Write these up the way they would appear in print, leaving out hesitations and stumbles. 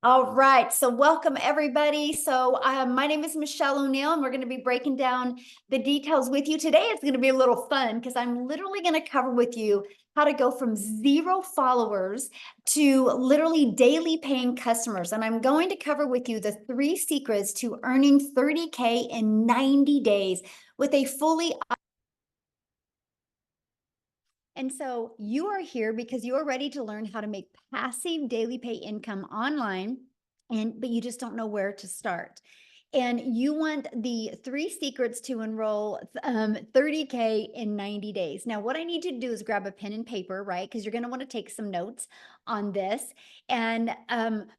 All right, so welcome everybody. My name is Michelle O'Neill, and we're going to be breaking down the details with you today. It's going to be a little fun because I'm literally going to cover with you how to go from 0 followers to literally daily paying customers. And I'm going to cover with you the 3 secrets to earning 30K in 90 days with a fully. And so you are here because you are ready to learn how to make passive daily pay income online, but you just don't know where to start. And you want the 3 secrets to enroll 30K in 90 days. Now, what I need you to do is grab a pen and paper, right? Because you're going to want to take some notes on this. And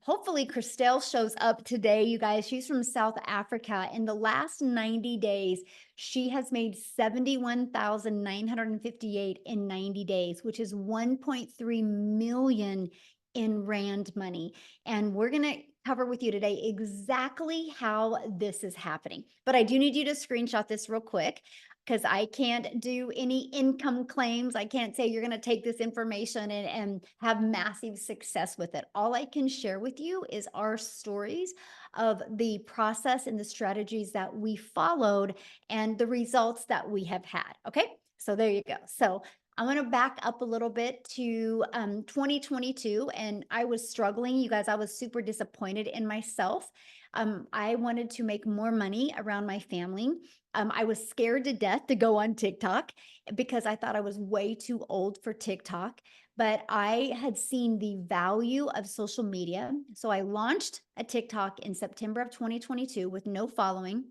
hopefully, Christelle shows up today, you guys. She's from South Africa. In the last 90 days, she has made 71,958 in 90 days, which is 1.3 million in Rand money. And we're going to cover with you today exactly how this is happening. But I do need you to screenshot this real quick because I can't do any income claims. I can't say you're going to take this information and have massive success with it. All I can share with you is our stories of the process and the strategies that we followed and the results that we have had. Okay, so there you go. So I'm going to back up a little bit to 2022, and I was struggling. You guys, I was super disappointed in myself. I wanted to make more money around my family. I was scared to death to go on TikTok because I thought I was way too old for TikTok, but I had seen the value of social media. So I launched a TikTok in September of 2022 with no following,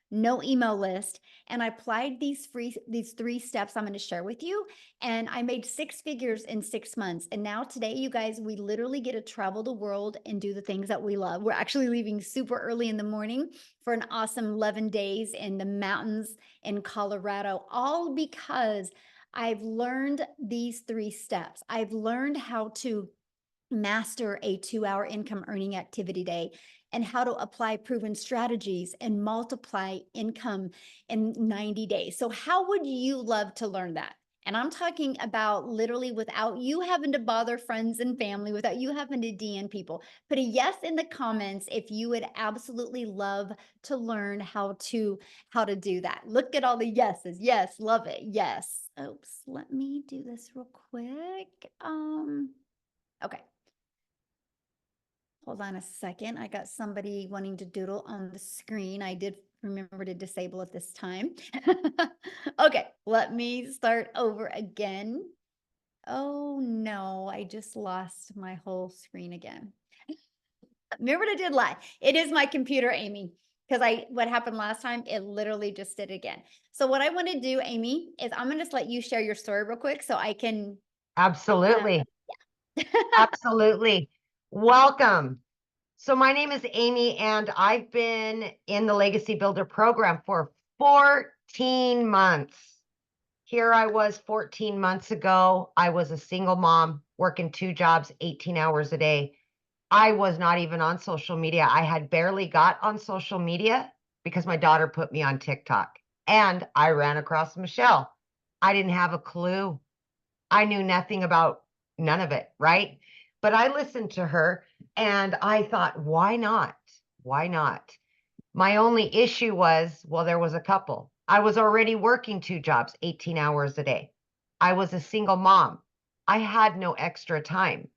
no email list, and I applied these 3 steps I'm going to share with you, and I made 6 figures in 6 months. And now today, you guys, we literally get to travel the world and do the things that we love. We're actually leaving super early in the morning for an awesome 11 days in the mountains in Colorado, all because I've learned these 3 steps. I've learned how to master a 2-hour income earning activity day and how to apply proven strategies and multiply income in 90 days. So how would you love to learn that? And I'm talking about literally without you having to bother friends and family, without you having to DM people. Put a yes in the comments if you would absolutely love to learn how to do that. Look at all the yeses. Yes, love it. Yes. Oops, let me do this real quick. Okay. Hold on a second. I got somebody wanting to doodle on the screen. I did remember to disable it this time. Okay, let me start over again. Oh no, I just lost my whole screen again. Remember what I did lie. It is my computer, Amy, because what happened last time, it literally just did it again. So what I want to do, Amy, is I'm going to just let you share your story real quick so I can. Absolutely. Yeah. Absolutely. Welcome. So my name is Amy, and I've been in the Legacy Builder program for 14 months. Here I was 14 months ago. I was a single mom working 2 jobs, 18 hours a day. I was not even on social media. I had barely got on social media because my daughter put me on TikTok, and I ran across Michelle. I didn't have a clue. I knew nothing about none of it, right? But I listened to her and I thought, why not? Why not? My only issue was, well, there was a couple. I was already working 2 jobs, 18 hours a day. I was a single mom. I had no extra time,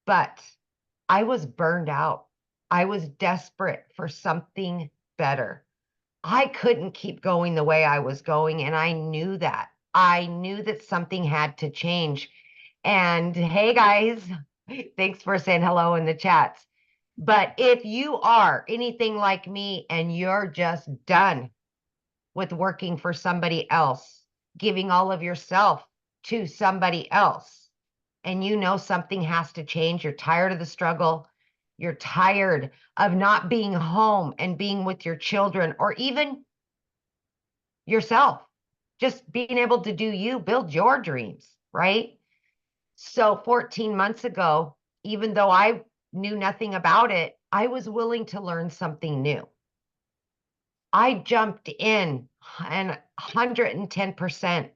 but I was burned out. I was desperate for something better. I couldn't keep going the way I was going, and I knew that. I knew that something had to change. And hey, guys, thanks for saying hello in the chats. But if you are anything like me and you're just done with working for somebody else, giving all of yourself to somebody else, and you know something has to change, you're tired of the struggle, you're tired of not being home and being with your children or even yourself, just being able to do you, build your dreams, right? So 14 months ago, even though I knew nothing about it, I was willing to learn something new. I jumped in and 110%.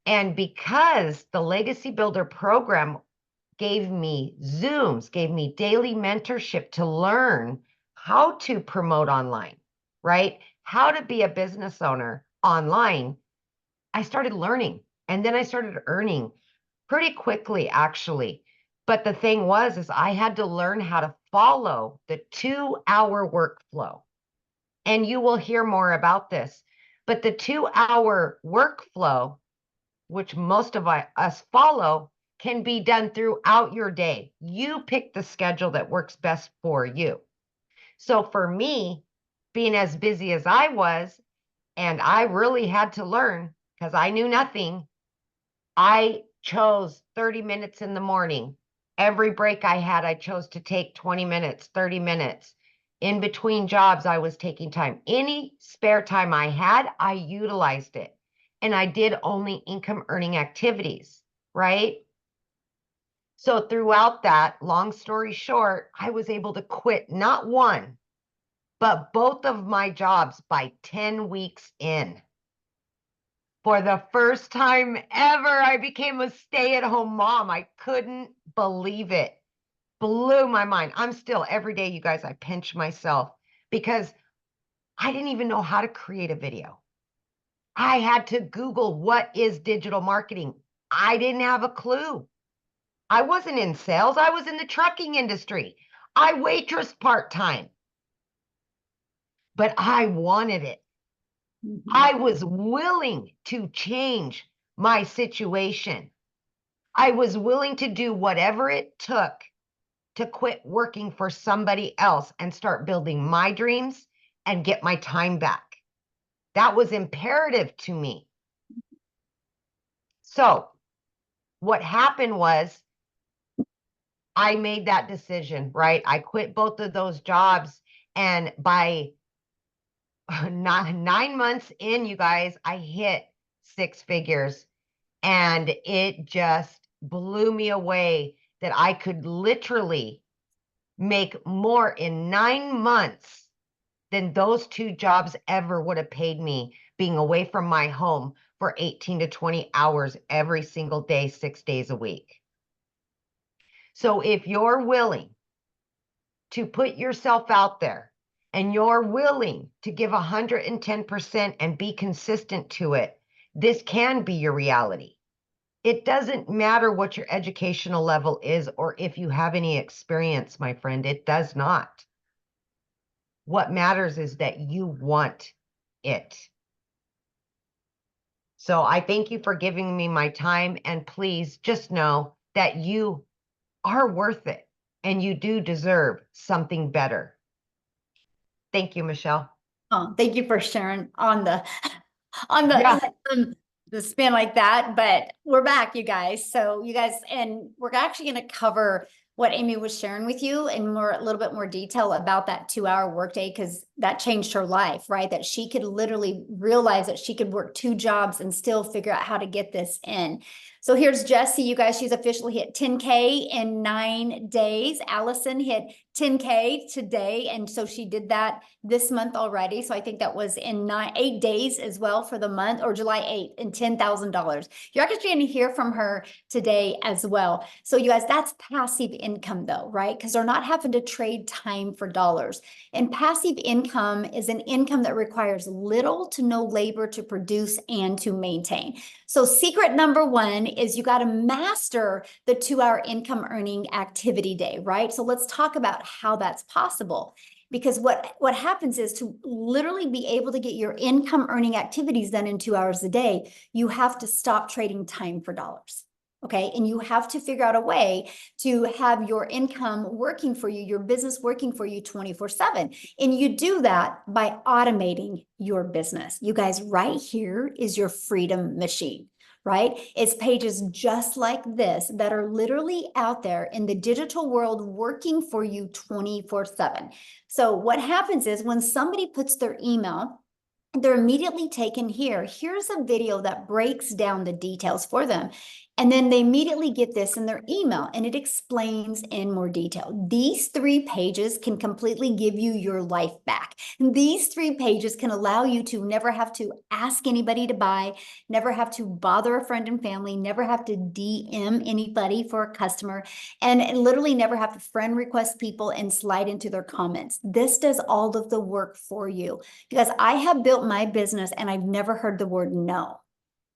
And because the Legacy Builder program gave me Zooms, gave me daily mentorship to learn how to promote online, right? How to be a business owner online. I started learning, and then I started earning pretty quickly, actually. But the thing was, is I had to learn how to follow the 2-hour workflow. And you will hear more about this. But the 2-hour workflow, which most of us follow, can be done throughout your day. You pick the schedule that works best for you. So for me, being as busy as I was, and I really had to learn because I knew nothing, I chose 30 minutes in the morning. Every break I had, I chose to take 20 minutes, 30 minutes. In between jobs, I was taking time. Any spare time I had, I utilized it. And I did only income earning activities, right? So throughout that, long story short, I was able to quit not one, but both of my jobs by 10 weeks in. For the first time ever, I became a stay-at-home mom. I couldn't believe it. Blew my mind. I'm still, every day, you guys, I pinch myself because I didn't even know how to create a video. I had to Google what is digital marketing. I didn't have a clue. I wasn't in sales. I was in the trucking industry. I waitress part-time, but I wanted it. I was willing to change my situation. I was willing to do whatever it took to quit working for somebody else and start building my dreams and get my time back. That was imperative to me. So what happened was I made that decision, right? I quit both of those jobs. And by 9 months in, you guys, I hit 6 figures. And it just blew me away that I could literally make more in 9 months than those 2 jobs ever would have paid me, being away from my home for 18 to 20 hours every single day, 6 days a week. So if you're willing to put yourself out there and you're willing to give 110% and be consistent to it, this can be your reality. It doesn't matter what your educational level is or if you have any experience, my friend. It does not. What matters is that you want it. So I thank you for giving me my time. And please just know that you are worth it and you do deserve something better. Thank you, Michelle. Oh, thank you for sharing on the Yeah. the spin like that. But we're back, you guys. So you guys, and we're actually going to cover what Amy was sharing with you in a little bit more detail about that 2-hour workday, because that changed her life, right? That she could literally realize that she could work 2 jobs and still figure out how to get this in. So here's Jessie, you guys, she's officially hit 10K in 9 days. Allison hit 10K today. And so she did that this month already. So I think that was in 8 days as well for the month, or July 8th, and $10,000. You're actually going to hear from her today as well. So you guys, that's passive income though, right? Because they're not having to trade time for dollars. And passive income is an income that requires little to no labor to produce and to maintain. So secret number 1 is you got to master the 2-hour income earning activity day, right? So let's talk about how that's possible. Because what happens is, to literally be able to get your income earning activities done in 2 hours a day, you have to stop trading time for dollars. Okay. And you have to figure out a way to have your income working for you, your business working for you 24/7. And you do that by automating your business. You guys, right here is your freedom machine, right? It's pages just like this that are literally out there in the digital world working for you 24/7. So what happens is, when somebody puts their email, they're immediately taken here. Here's a video that breaks down the details for them. And then they immediately get this in their email, and it explains in more detail. These 3 pages can completely give you your life back. These 3 pages can allow you to never have to ask anybody to buy, never have to bother a friend and family, never have to DM anybody for a customer, and literally never have to friend request people and slide into their comments. This does all of the work for you, because I have built my business and I've never heard the word no.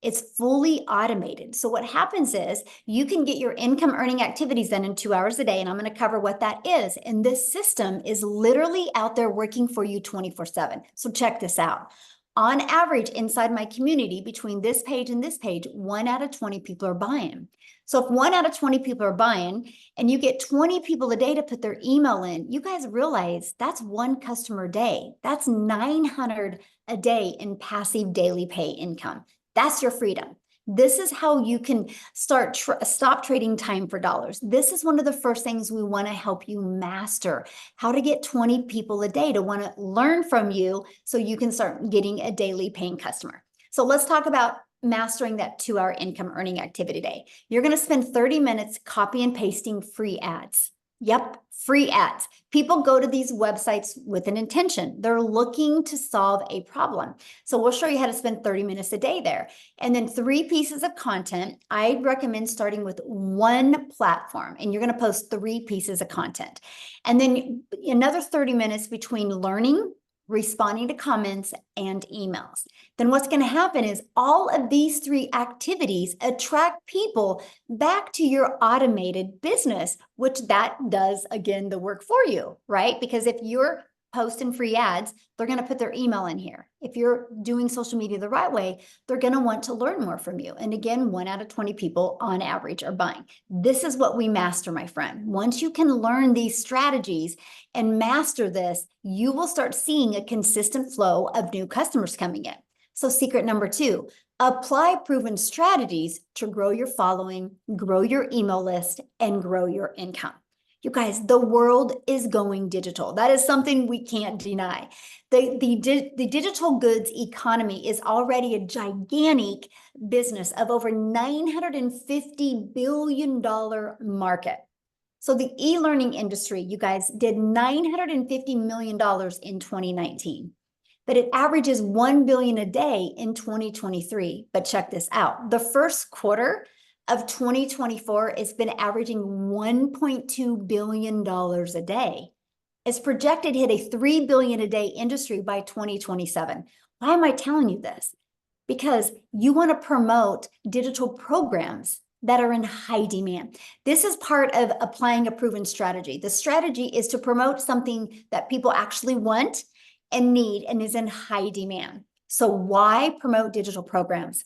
It's fully automated. So what happens is you can get your income earning activities done in 2 hours a day. And I'm going to cover what that is. And this system is literally out there working for you 24/7. So check this out. On average, inside my community, between this page and this page, 1 out of 20 people are buying. So if 1 out of 20 people are buying and you get 20 people a day to put their email in, you guys realize that's 1 customer a day. That's 900 a day in passive daily pay income. That's your freedom. This is how you can stop trading time for dollars. This is one of the first things we want to help you master, how to get 20 people a day to want to learn from you so you can start getting a daily paying customer. So let's talk about mastering that 2-hour income earning activity day. You're going to spend 30 minutes copy and pasting free ads. Yep, free ads. People go to these websites with an intention. They're looking to solve a problem. So we'll show you how to spend 30 minutes a day there. And then 3 pieces of content. I recommend starting with 1 platform, and you're going to post 3 pieces of content. And then another 30 minutes between learning, responding to comments, and emails. Then what's going to happen is all of these 3 activities attract people back to your automated business, which that does, again, the work for you, right? Because if you're posting free ads, they're going to put their email in here. If you're doing social media the right way, they're going to want to learn more from you. And again, 1 out of 20 people on average are buying. This is what we master, my friend. Once you can learn these strategies and master this, you will start seeing a consistent flow of new customers coming in. So secret number 2, apply proven strategies to grow your following, grow your email list, and grow your income. You guys, the world is going digital. That is something we can't deny. The digital goods economy is already a gigantic business of over $950 billion market. So the e-learning industry, you guys, did $950 million in 2019. But it averages $1 billion a day in 2023. But check this out. The first quarter of 2024 has been averaging $1.2 billion a day. It's projected to hit a $3 billion a day industry by 2027. Why am I telling you this? Because you want to promote digital programs that are in high demand. This is part of applying a proven strategy. The strategy is to promote something that people actually want and need and is in high demand. So why promote digital programs?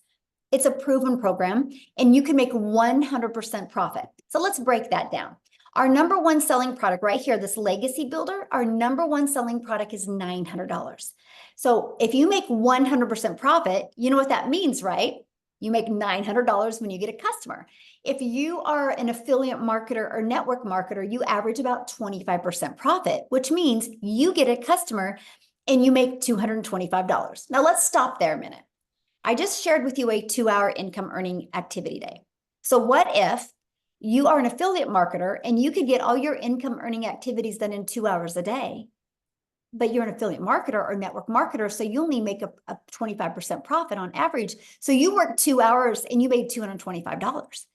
It's a proven program and you can make 100% profit. So let's break that down. Our number 1 selling product right here, this Legacy Builder, our number 1 selling product is $900. So if you make 100% profit, you know what that means, right? You make $900 when you get a customer. If you are an affiliate marketer or network marketer, you average about 25% profit, which means you get a customer and you make $225. Now let's stop there a minute. I just shared with you a 2-hour income earning activity day. So what if you are an affiliate marketer and you could get all your income earning activities done in 2 hours a day, but you're an affiliate marketer or network marketer, so you only make a 25% profit on average. So you work 2 hours and you made $225.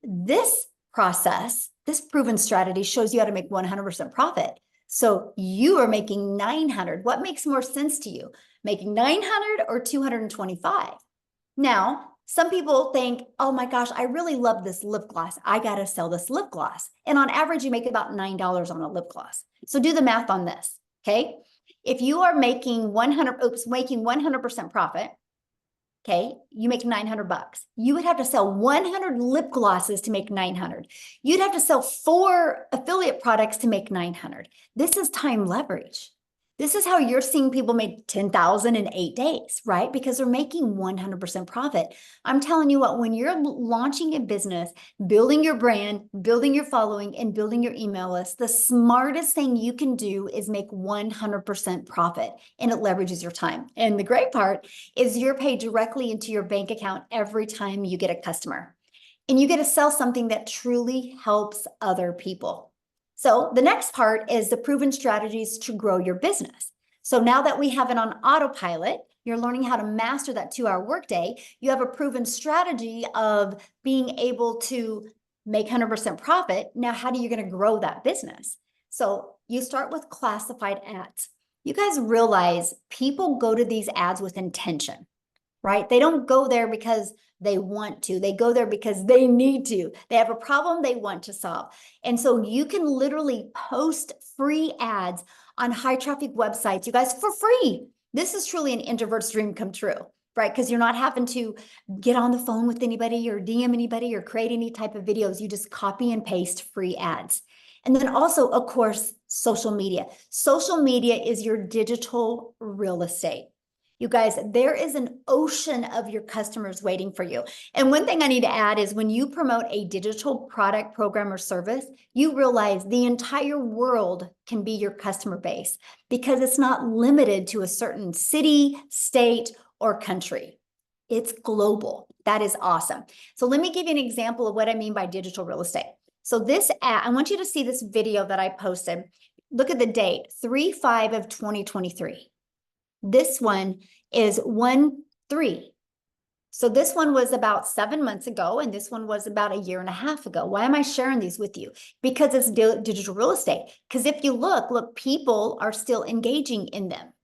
This process, this proven strategy shows you how to make 100% profit. So you are making 900. What makes more sense to you? Making 900 or 225? Now, some people think, oh my gosh, I really love this lip gloss. I got to sell this lip gloss. And on average, you make about $9 on a lip gloss. So do the math on this, okay? If you are making 100% profit, okay, you make 900 bucks. You would have to sell 100 lip glosses to make 900. You'd have to sell 4 affiliate products to make 900. This is time leverage. This is how you're seeing people make 10,000 in 8 days, right? Because they're making 100% profit. I'm telling you what, when you're launching a business, building your brand, building your following, and building your email list, the smartest thing you can do is make 100% profit, and it leverages your time. And the great part is you're paid directly into your bank account every time you get a customer. and you get to sell something that truly helps other people. So the next part is the proven strategies to grow your business. So now that we have it on autopilot, you're learning how to master that 2-hour workday. You have a proven strategy of being able to make 100% profit. Now, how are you going to grow that business? So you start with classified ads. You guys realize people go to these ads with intention, right? They don't go there because they want to. They go there because they need to. They have a problem they want to solve. And so you can literally post free ads on high traffic websites, you guys, for free. This is truly an introvert's dream come true, right? Because you're not having to get on the phone with anybody or DM anybody or create any type of videos. You just copy and paste free ads. And then also, of course, social media. Social media is your digital real estate. You guys, there is an ocean of your customers waiting for you. And one thing I need to add is when you promote a digital product, program, or service, you realize the entire world can be your customer base because it's not limited to a certain city, state, or country. It's global. That is awesome. So let me give you an example of what I mean by digital real estate. So this ad, I want you to see this video that I posted. Look at the date, 3/5 of 2023. This one is 1/3. So this one was about 7 months ago, and this one was about 1.5 years ago. Why am I sharing these with you? Because it's digital real estate. Because if you look, people are still engaging in them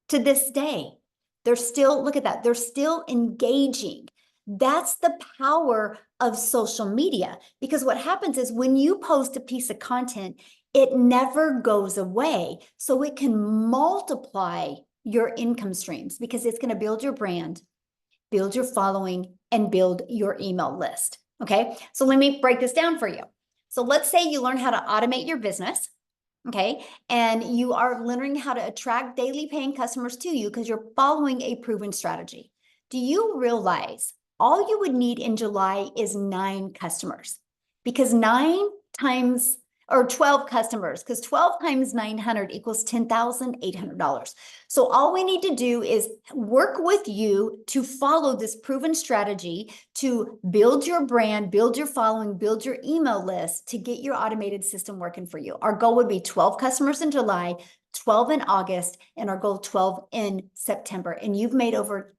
to this day. They're still, look at that, they're still engaging. That's the power of social media. Because what happens is when you post a piece of content, it never goes away. So it can multiply your income streams because it's going to build your brand, build your following, and build your email list. Okay, so let me break this down for you. So let's say you learn how to automate your business, okay, and you are learning how to attract daily paying customers to you because you're following a proven strategy. Do you realize all you would need in July is 9 customers? Because 9 times or 12 customers, because 12 times 900 equals $10,800. So all we need to do is work with you to follow this proven strategy to build your brand, build your following, build your email list to get your automated system working for you. Our goal would be 12 customers in July, 12 in August, and our goal 12 in September. And you've made over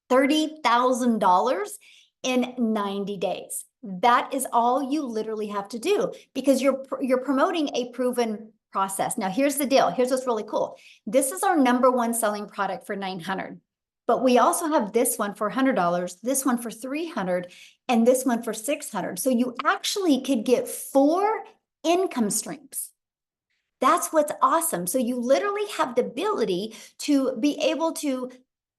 $30,000 in 90 days. That is all you literally have to do because you're promoting a proven process. Now, here's the deal. Here's what's really cool. This is our #1 selling product for $900, but we also have this one for $100, this one for $300, and this one for $600. So you actually could get 4 income streams. That's what's awesome. So you literally have the ability to be able to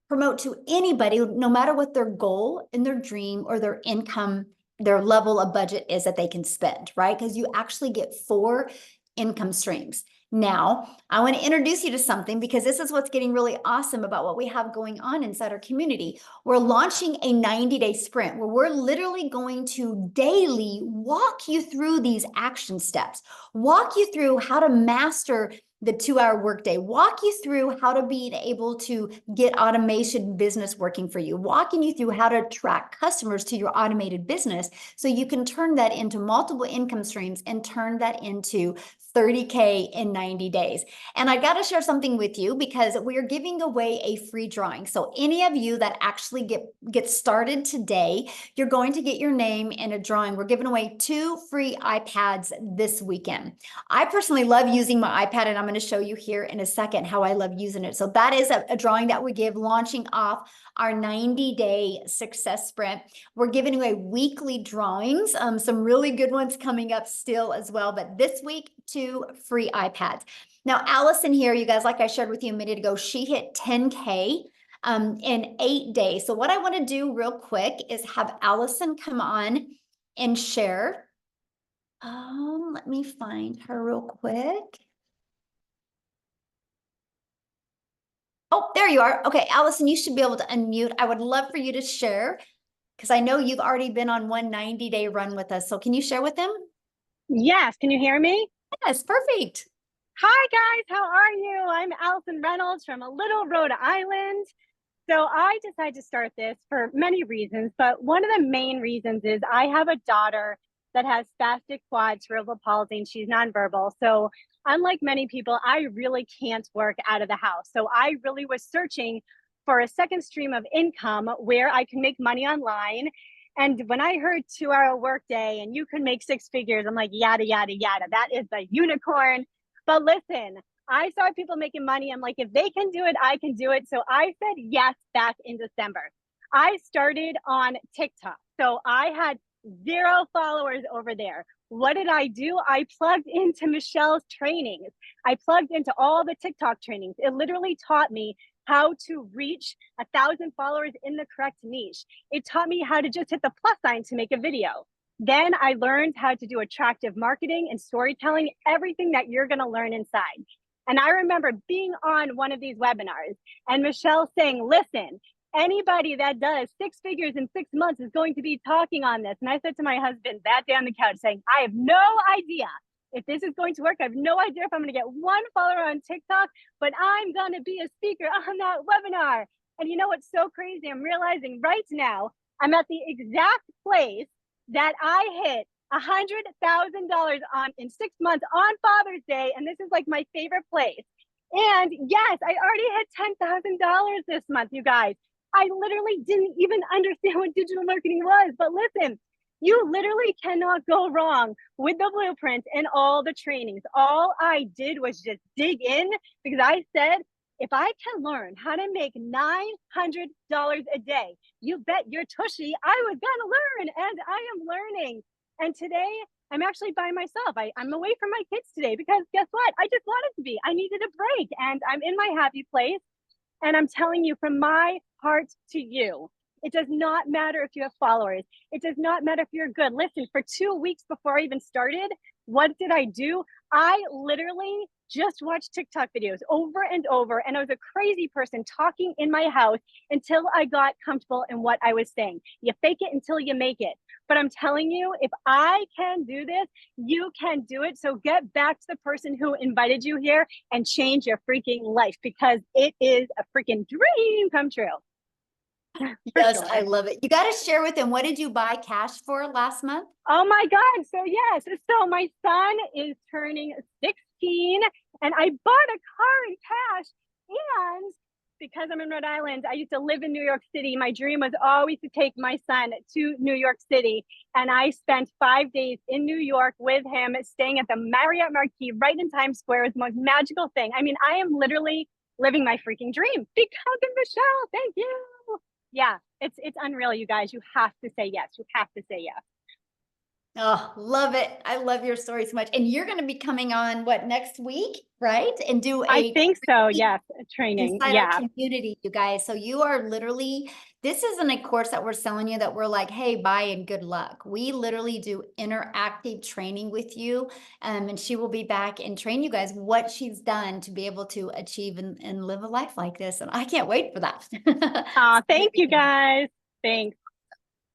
promote to anybody, no matter what their goal and their dream or their income, their level of budget is that they can spend, right? Because you actually get 4 income streams. Now, I want to introduce you to something because this is what's getting really awesome about what we have going on inside our community. We're launching a 90-day sprint where we're literally going to daily walk you through these action steps, walk you through how to master the 2-hour workday, walk you through how to be able to get automation business working for you, walking you through how to attract customers to your automated business so you can turn that into multiple income streams and turn that into 30K in 90 days. And I got to share something with you because we are giving away a free drawing. So any of you that actually get started today, you're going to get your name in a drawing. We're giving away 2 free iPads this weekend. I personally love using my iPad, and I'm going to show you here in a second how I love using it. So that is a drawing that we give launching off our 90-day success sprint. We're giving away weekly drawings, some really good ones coming up still as well. But this week, 2 free iPads. Now, Allison here, you guys, like I shared with you a minute ago, she hit 10K in 8 days. So what I want to do real quick is have Allison come on and share. Let me find her real quick. Oh, there you are. Okay, Allison, you should be able to unmute. I would love for you to share because I know you've already been on one 90-day run with us. So can you share with them? Yes, can you hear me? Yes, perfect. Hi guys, how are you? I'm Allison Reynolds from a little Rhode Island. So I decided to start this for many reasons, but one of the main reasons is I have a daughter that has spastic quad cerebral palsy and she's nonverbal. So unlike many people, I really can't work out of the house. So I really was searching for a second stream of income where I can make money online. And when I heard 2-hour workday and you can make six figures, I'm like, yada, yada, yada. That is the unicorn. But listen, I saw people making money. I'm like, if they can do it, I can do it. So I said yes back in December. I started on TikTok. So I had 0 followers over there. What did I do? I plugged into Michelle's trainings. I plugged into all the TikTok trainings. It literally taught me how to reach 1,000 followers in the correct niche. It taught me how to just hit the plus sign to make a video. Then I learned how to do attractive marketing and storytelling, everything that you're going to learn inside. And I remember being on one of these webinars and Michelle saying, listen, anybody that does 6 figures in 6 months is going to be talking on this. And I said to my husband that day on the couch saying, I have no idea if this is going to work. I have no idea if I'm going to get 1 follower on TikTok, but I'm going to be a speaker on that webinar. And you know what's so crazy? I'm realizing right now I'm at the exact place that I hit $100,000 on in 6 months on Father's Day. And this is like my favorite place. And yes, I already hit $10,000 this month, you guys. I literally didn't even understand what digital marketing was. But listen, you literally cannot go wrong with the blueprint and all the trainings. All I did was just dig in because I said, if I can learn how to make $900 a day, you bet your tushy I was gonna learn, and I am learning. And today I'm actually by myself. I'm away from my kids today because guess what? I just wanted to be. I needed a break and I'm in my happy place. And I'm telling you from my heart to you, it does not matter if you have followers. It does not matter if you're good. Listen, for 2 weeks before I even started, what did I do? I literally just watched TikTok videos over and over. And I was a crazy person talking in my house until I got comfortable in what I was saying. You fake it until you make it. But I'm telling you, if I can do this, you can do it. So get back to the person who invited you here and change your freaking life because it is a freaking dream come true. Yes, sure. I love it. You got to share with them. What did you buy cash for last month? Oh my God. So yes. So my son is turning 16 and I bought a car in cash. And because I'm in Rhode Island, I used to live in New York City. My dream was always to take my son to New York City. And I spent 5 days in New York with him, staying at the Marriott Marquis right in Times Square. It was the most magical thing. I mean, I am literally living my freaking dream because of Michelle. Thank you. Yeah, it's unreal, you guys. You have to say yes. You have to say yes. Oh, love it. I love your story so much. And you're going to be coming on what next week, right? And do I think so. Yes, a training. inside Yeah. our community, you guys. So you are literally, this isn't a course that we're selling you that we're like, hey, buy and good luck. We literally do interactive training with you. And she will be back and train you guys what she's done to be able to achieve and live a life like this. And I can't wait for that. Thank you guys. Thanks.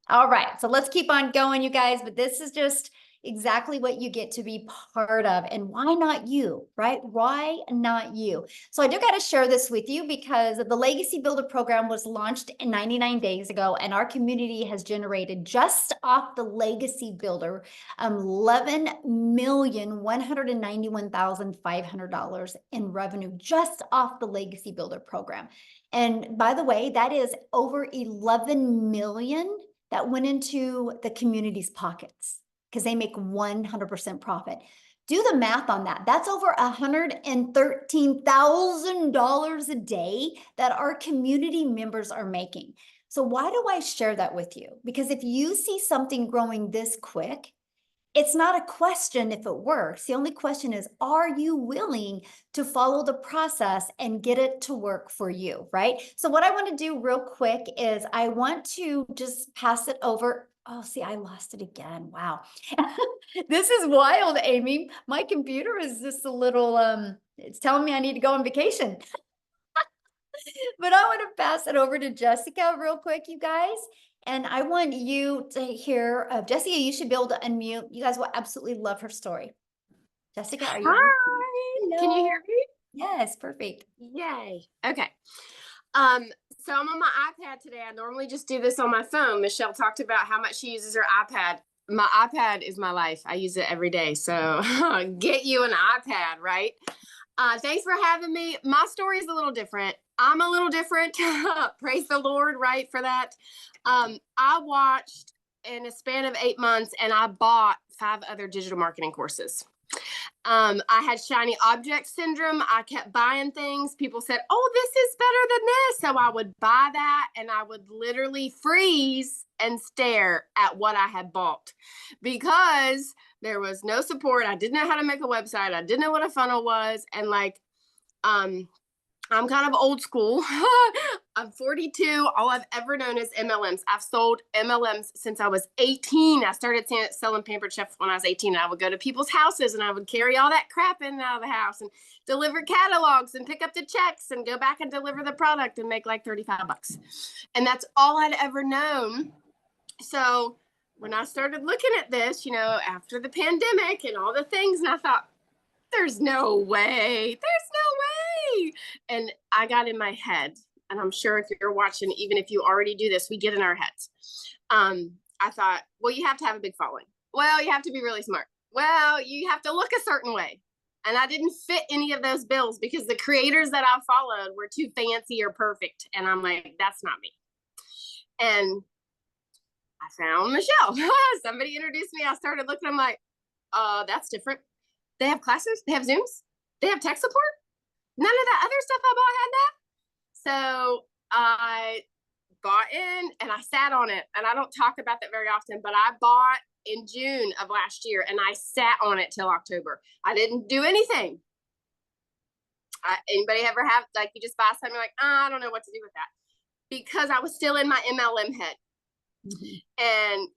All right, so let's keep on going, you guys, but this is just exactly what you get to be part of. And why not you, right? Why not you? So I do got to share this with you because the Legacy Builder program was launched in 99 days ago, and our community has generated just off the Legacy Builder $11,191,500 in revenue just off the Legacy Builder program. And by the way, that is over 11 million that went into the community's pockets because they make 100% profit. Do the math on that. That's over $113,000 a day that our community members are making. So why do I share that with you? Because if you see something growing this quick, it's not a question if it works. The only question is, are you willing to follow the process and get it to work for you, right? So what I want to do real quick is I want to just pass it over. Oh, see, I lost it again. Wow. This is wild, Amy. My computer is just a little, it's telling me I need to go on vacation. But I want to pass it over to Jessica real quick, you guys. And I want you to hear, Jessica, you should be able to unmute. You guys will absolutely love her story. Jessica, are you? Hi. Can you hear me? Yes, perfect. Yay. Okay. So I'm on my iPad today. I normally just do this on my phone. Michelle talked about how much she uses her iPad. My iPad is my life. I use it every day. So get you an iPad, right? Thanks for having me. My story is a little different. I'm a little different. Praise the Lord, right, for that. I watched in a span of 8 months and I bought 5 other digital marketing courses. I had shiny object syndrome. I kept buying things. People said, "Oh, this is better than this." So I would buy that and I would literally freeze and stare at what I had bought because there was no support. I didn't know how to make a website. I didn't know what a funnel was. And I'm kind of old school. I'm 42. All I've ever known is MLMs. I've sold MLMs since I was 18. I started selling Pampered Chef when I was 18. I would go to people's houses and I would carry all that crap in and out of the house and deliver catalogs and pick up the checks and go back and deliver the product and make like $35. And that's all I'd ever known. So when I started looking at this, after the pandemic and all the things, and I thought, there's no way. And I got in my head, and I'm sure if you're watching, even if you already do this, we get in our heads. I thought, well, you have to have a big following. Well, you have to be really smart. Well, you have to look a certain way. And I didn't fit any of those bills because the creators that I followed were too fancy or perfect. And I'm like, that's not me. And I found Michelle. Somebody introduced me. I started looking. I'm like, that's different. They have classes. They have Zooms. They have tech support. None of that other stuff I bought had that. So I bought in and I sat on it. And I don't talk about that very often, but I bought in June of last year and I sat on it till October. I didn't do anything. Anybody ever have, like, you just buy something like, I don't know what to do with that, because I was still in my MLM head. And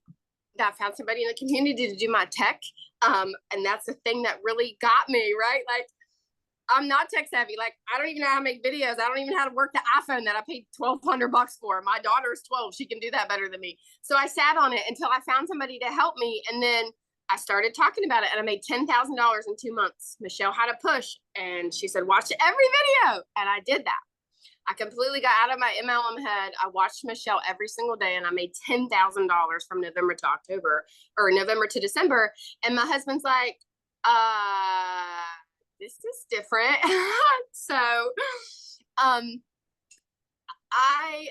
I found somebody in the community to do my tech. And that's the thing that really got me, right? Like, I'm not tech savvy. Like, I don't even know how to make videos. I don't even know how to work the iPhone that I paid $1,200 for. My daughter is 12. She can do that better than me. So I sat on it until I found somebody to help me. And then I started talking about it and I made $10,000 in 2 months. Michelle had a push and she said, watch every video. And I did that. I completely got out of my MLM head. I watched Michelle every single day and I made $10,000 from November to October, or November to December. And my husband's like, this is different. So I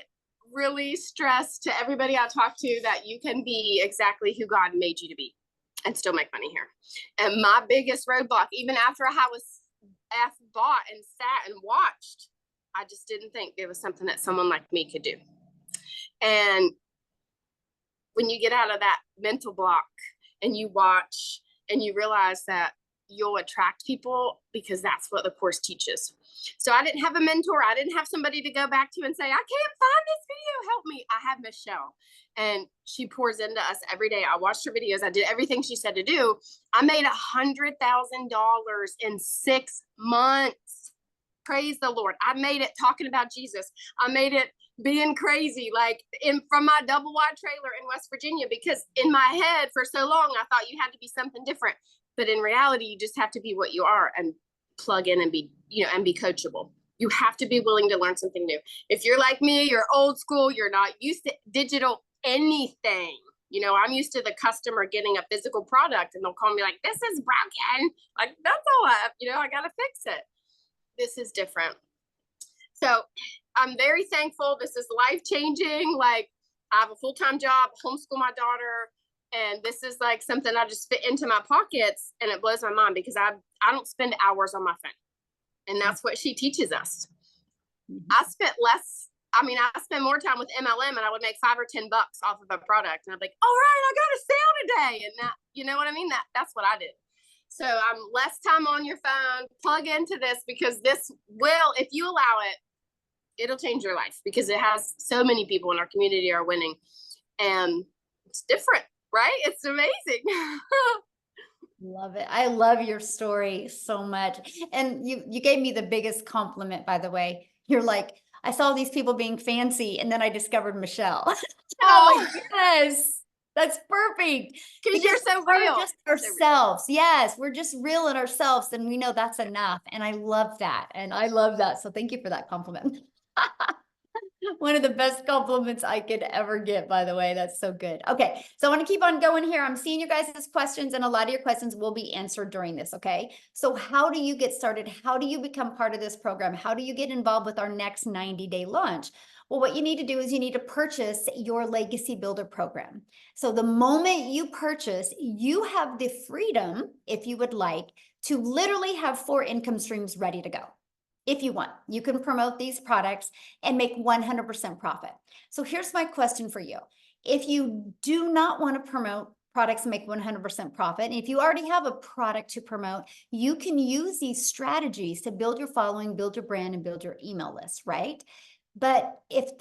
really stress to everybody I talk to that you can be exactly who God made you to be and still make money here. And my biggest roadblock, even after I was bought and sat and watched, I just didn't think there was something that someone like me could do. And when you get out of that mental block and you watch and you realize that you'll attract people, because that's what the course teaches. So I didn't have a mentor. I didn't have somebody to go back to and say, I can't find this video, help me. I have Michelle and she pours into us every day. I watched her videos. I did everything she said to do. I made $100,000 in 6 months. Praise the Lord. I made it talking about Jesus. I made it being crazy, like from my double wide trailer in West Virginia, because in my head for so long, I thought you had to be something different. But in reality, you just have to be what you are and plug in and be, and be coachable. You have to be willing to learn something new. If you're like me, you're old school, you're not used to digital anything. I'm used to the customer getting a physical product and they'll call me like, this is broken. Like, that's all I got to fix it. This is different. So I'm very thankful. This is life-changing. Like, I have a full-time job, homeschool my daughter, and this is like something I just fit into my pockets, and it blows my mind because I don't spend hours on my phone. And that's what she teaches us. I spent I spend more time with MLM and I would make $5 or $10 off of a product. And I'd be like, all right, I got a sale today. And that, you know what I mean? That's what I did. So I'm less time on your phone, plug into this, because this will, if you allow it, it'll change your life, because it has so many people in our community are winning, and it's different, right? It's amazing. Love it. I love your story so much. And you gave me the biggest compliment, by the way. You're like, I saw these people being fancy and then I discovered Michelle. And I'm like, yes. That's perfect. Because you're so We're real. just ourselves. Yes, we're just real in ourselves, and we know that's enough. And I love that. So thank you for that compliment. One of the best compliments I could ever get, by the way. That's so good. Okay, so I want to keep on going here. I'm seeing you guys' questions, and a lot of your questions will be answered during this, okay? So how do you get started? How do you become part of this program? How do you get involved with our next 90-day launch? Well, what you need to do is you need to purchase your Legacy Builder program. So the moment you purchase, you have the freedom, if you would like, to literally have 4 income streams ready to go. If you want, you can promote these products and make 100% profit. So here's my question for you. If you do not want to promote products and make 100% profit, and if you already have a product to promote, you can use these strategies to build your following, build your brand, and build your email list, right? But if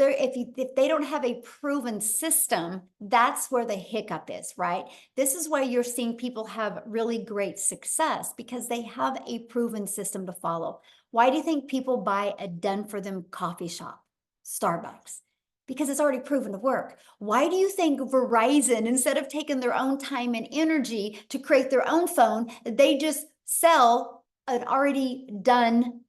they don't have a proven system, that's where the hiccup is, right? This is why you're seeing people have really great success, because they have a proven system to follow. Why do you think people buy a done for them coffee shop, Starbucks? Because it's already proven to work. Why do you think Verizon, instead of taking their own time and energy to create their own phone, they just sell an already done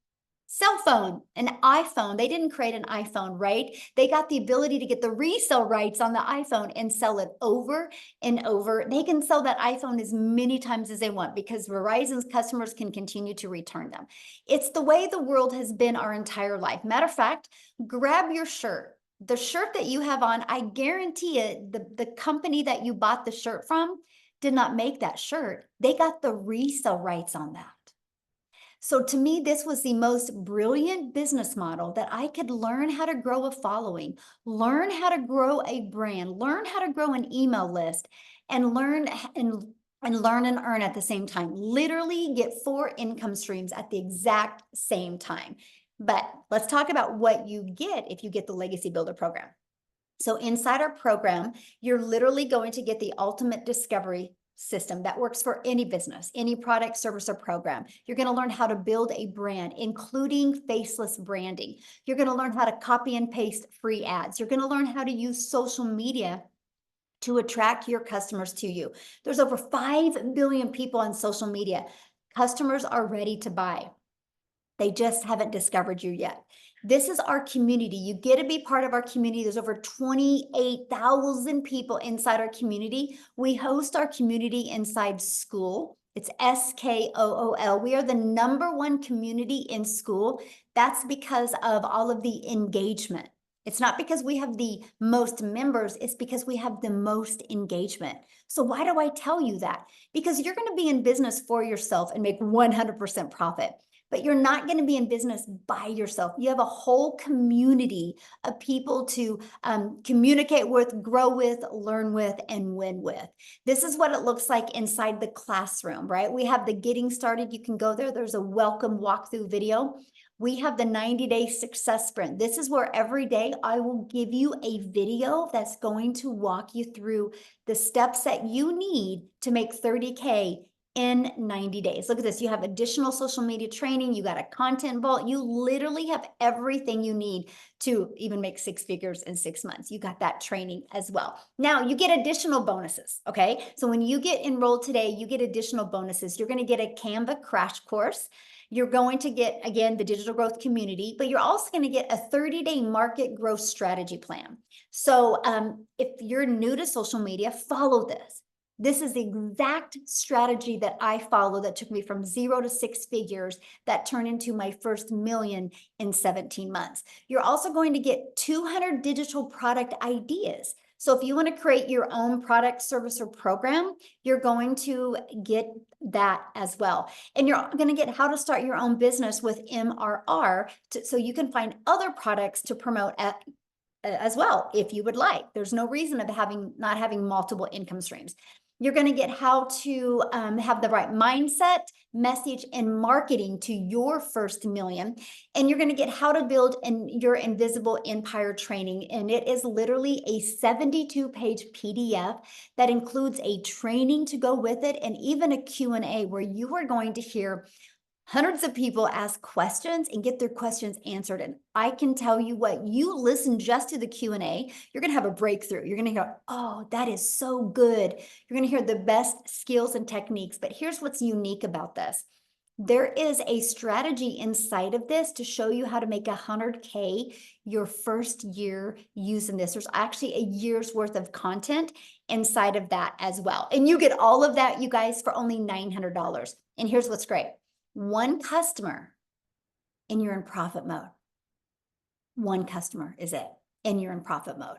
cell phone, an iPhone? They didn't create an iPhone, right? They got the ability to get the resale rights on the iPhone and sell it over and over. They can sell that iPhone as many times as they want because Verizon's customers can continue to return them. It's the way the world has been our entire life. Matter of fact, grab your shirt. The shirt that you have on, I guarantee it, the company that you bought the shirt from did not make that shirt. They got the resale rights on that. So to me, this was the most brilliant business model that I could learn how to grow a following, learn how to grow a brand, learn how to grow an email list, and learn and earn at the same time. Literally get 4 income streams at the exact same time. But let's talk about what you get if you get the Legacy Builder program. So inside our program, you're literally going to get the ultimate discovery system that works for any business, any product, service, or program. You're going to learn how to build a brand, including faceless branding. You're going to learn how to copy and paste free ads. You're going to learn how to use social media to attract your customers to you. There's over 5 billion people on social media. Customers are ready to buy. They just haven't discovered you yet. This is our community. You get to be part of our community. There's over 28,000 people inside our community. We host our community inside Skool. It's SKOOL. We are the #1 community in Skool. That's because of all of the engagement. It's not because we have the most members, it's because we have the most engagement. So why do I tell you that? Because you're going to be in business for yourself and make 100% profit. But you're not going to be in business by yourself. You have a whole community of people to communicate with, grow with, learn with, and win with. This is what it looks like inside the classroom, right? We have the getting started. You can go there. There's a welcome walkthrough video. We have the 90-day success sprint. This is where every day I will give you a video that's going to walk you through the steps that you need to make 30K in 90 days. Look at this. You have additional social media training. You got a content vault. You literally have everything you need to even make 6 figures in 6 months. You got that training as well. Now you get additional bonuses. Okay. So when you get enrolled today, you get additional bonuses. You're going to get a Canva crash course. You're going to get, again, the digital growth community, but you're also going to get a 30-day market growth strategy plan. So if you're new to social media, follow this. This is the exact strategy that I follow that took me from 0 to 6 figures that turned into my first million in 17 months. You're also going to get 200 digital product ideas. So if you want to create your own product, service, or program, you're going to get that as well. And you're going to get how to start your own business with MRR so you can find other products to promote as well, if you would like. There's no reason of not having multiple income streams. You're going to get how to have the right mindset, message, and marketing to your first million. And you're going to get how to build your invisible empire training. And it is literally a 72-page PDF that includes a training to go with it and even a Q&A where you are going to hear hundreds of people ask questions and get their questions answered. And I can tell you what, you listen just to the Q&A, you're going to have a breakthrough. You're going to hear, oh, that is so good. You're going to hear the best skills and techniques. But here's what's unique about this. There is a strategy inside of this to show you how to make 100K your first year using this. There's actually a year's worth of content inside of that as well. And you get all of that, you guys, for only $900. And here's what's great. One customer and you're in profit mode. One customer is it, and you're in profit mode.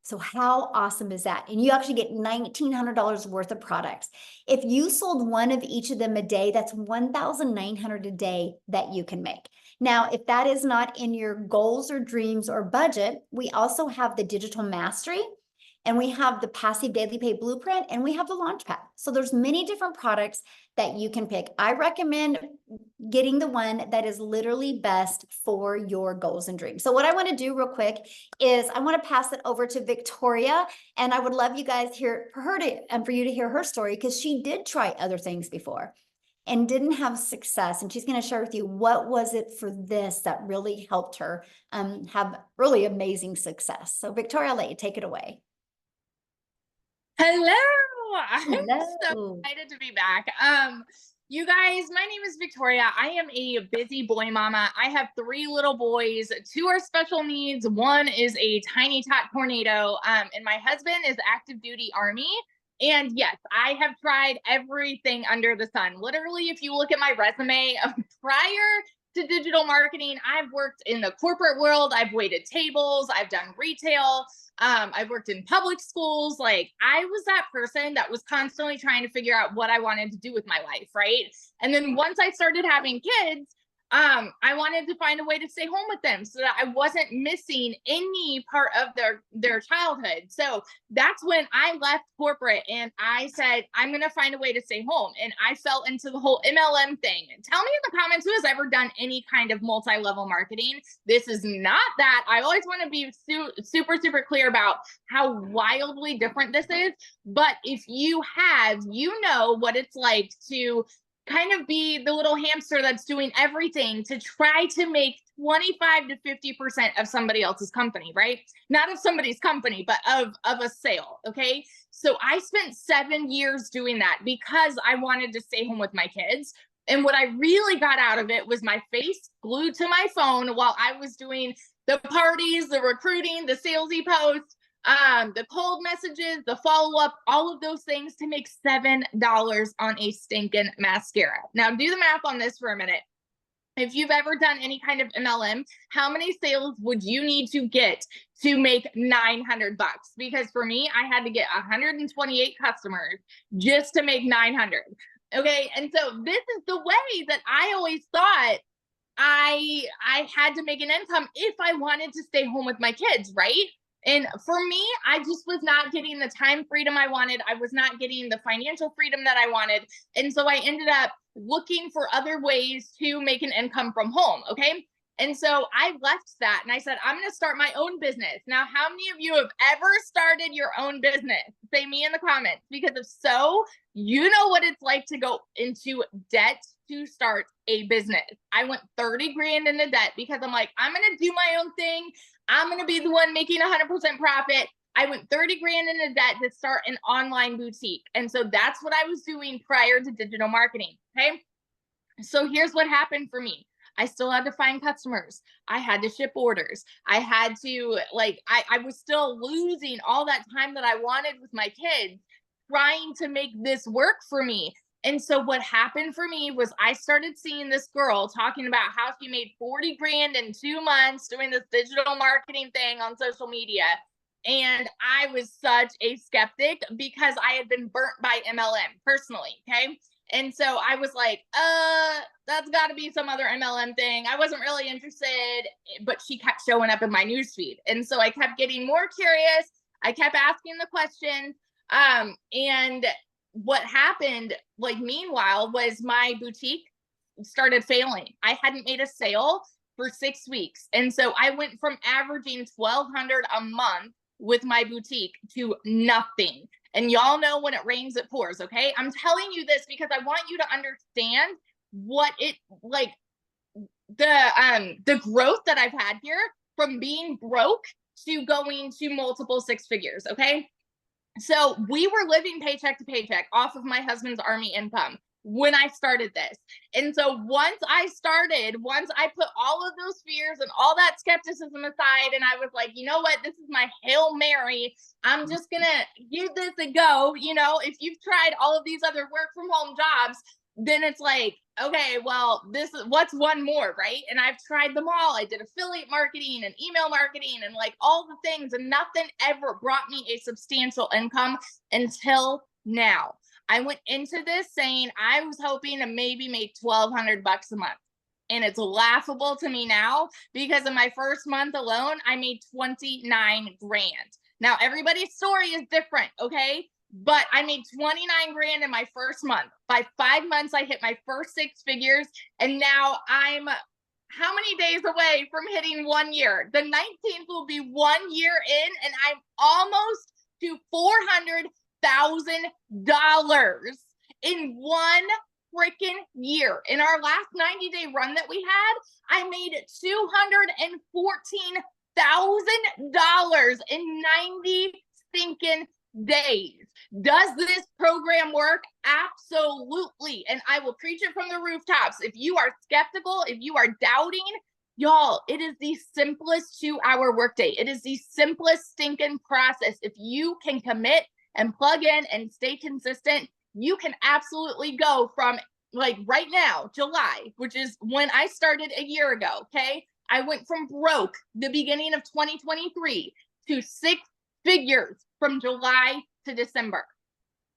So how awesome is that? And you actually get $1,900 worth of products. If you sold one of each of them a day, that's $1,900 a day that you can make. Now, if that is not in your goals or dreams or budget, we also have the digital mastery, and we have the passive daily pay blueprint, and we have the Launchpad. So there's many different products that you can pick. I recommend getting the one that is literally best for your goals and dreams. So what I want to do real quick is I want to pass it over to Victoria, and I would love you guys for you to hear her story, because she did try other things before and didn't have success. And she's going to share with you what was it for this that really helped her have really amazing success. So Victoria, I'll let you take it away. Hello. I'm so Hello. excited to be back. You guys, my name is Victoria. I am a busy boy mama. I have 3 little boys. 2 are special needs. 1 is a tiny tot tornado. And my husband is active duty Army. And yes, I have tried everything under the sun. Literally, if you look at my resume prior to digital marketing, I've worked in the corporate world. I've waited tables. I've done retail. I've worked in public schools. Like, I was that person that was constantly trying to figure out what I wanted to do with my life, right? And then once I started having kids, I wanted to find a way to stay home with them so that I wasn't missing any part of their childhood. So that's when I left corporate and I said, I'm going to find a way to stay home. And I fell into the whole MLM thing. And tell me in the comments who has ever done any kind of multi-level marketing. This is not that. I always want to be super, super clear about how wildly different this is. But if you have, you know what it's like to kind of be the little hamster that's doing everything to try to make 25 to 50% of somebody else's company, right? Not of somebody's company, but of a sale. Okay. So I spent 7 years doing that because I wanted to stay home with my kids. And what I really got out of it was my face glued to my phone while I was doing the parties, the recruiting, the salesy posts, the cold messages, the follow-up, all of those things to make $7 on a stinking mascara. Now do the math on this for a minute. If you've ever done any kind of MLM, how many sales would you need to get to make $900? Because for me, I had to get 128 customers just to make 900. Okay. And so this is the way that I always thought I had to make an income if I wanted to stay home with my kids, right? And for me, I just was not getting the time freedom I wanted. I was not getting the financial freedom that I wanted. And so I ended up looking for other ways to make an income from home. Okay. And so I left that and I said, I'm going to start my own business. Now, how many of you have ever started your own business? Say me in the comments, because if so, you know what it's like to go into debt to start a business. I went 30 grand into debt because I'm like, I'm going to do my own thing. I'm going to be the one making 100% profit. I went 30 grand into debt to start an online boutique. And so that's what I was doing prior to digital marketing. Okay. So here's what happened for me. I still had to find customers. I had to ship orders. I had to I was still losing all that time that I wanted with my kids trying to make this work for me. And so what happened for me was I started seeing this girl talking about how she made 40 grand in 2 months doing this digital marketing thing on social media. And I was such a skeptic because I had been burnt by MLM personally. Okay. And so I was like, that's got to be some other MLM thing. I wasn't really interested, but she kept showing up in my newsfeed. And so I kept getting more curious. I kept asking the questions. And what happened, meanwhile, was my boutique started failing. I hadn't made a sale for 6 weeks. And so I went from averaging $1,200 a month with my boutique to nothing. And y'all know when it rains, it pours. Okay. I'm telling you this because I want you to understand what it the growth that I've had here from being broke to going to multiple 6 figures. Okay. So we were living paycheck to paycheck off of my husband's Army income. when I started this. And so once I put all of those fears and all that skepticism aside, and I was like, you know what, this is my Hail Mary. I'm just gonna give this a go. You know, if you've tried all of these other work from home jobs, then it's like, okay, well, this is what's one more, right? And I've tried them all. I did affiliate marketing and email marketing and like all the things, and nothing ever brought me a substantial income until now. I went into this saying I was hoping to maybe make $1,200 a month. And it's laughable to me now because in my first month alone, I made 29 grand. Now, everybody's story is different, okay? But I made 29 grand in my first month. By 5 months, I hit my first 6 figures. And now I'm how many days away from hitting 1 year? The 19th will be 1 year in, and I'm almost to $400,000 in 1 freaking year. In our last 90-day run that we had, I made $214,000 in 90 stinking days. Does this program work? Absolutely. And I will preach it from the rooftops. If you are skeptical, if you are doubting, y'all, it is the simplest 2-hour workday. It is the simplest stinking process. If you can commit and plug in and stay consistent, you can absolutely go from, like, right now, July, which is when I started a year ago, okay? I went from broke the beginning of 2023 to 6 figures from July to December.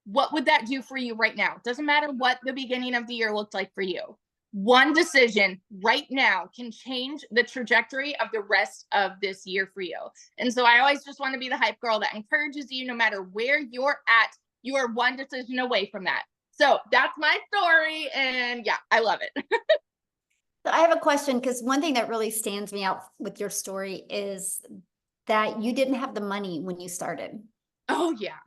What would that do for you right now? Doesn't matter what the beginning of the year looked like for you. One decision right now can change the trajectory of the rest of this year for you. And so I always just want to be the hype girl that encourages you, no matter where you're at, you are one decision away from that. So that's my story. And yeah, I love it. So I have a question, because one thing that really stands me out with your story is that you didn't have the money when you started. Oh, yeah.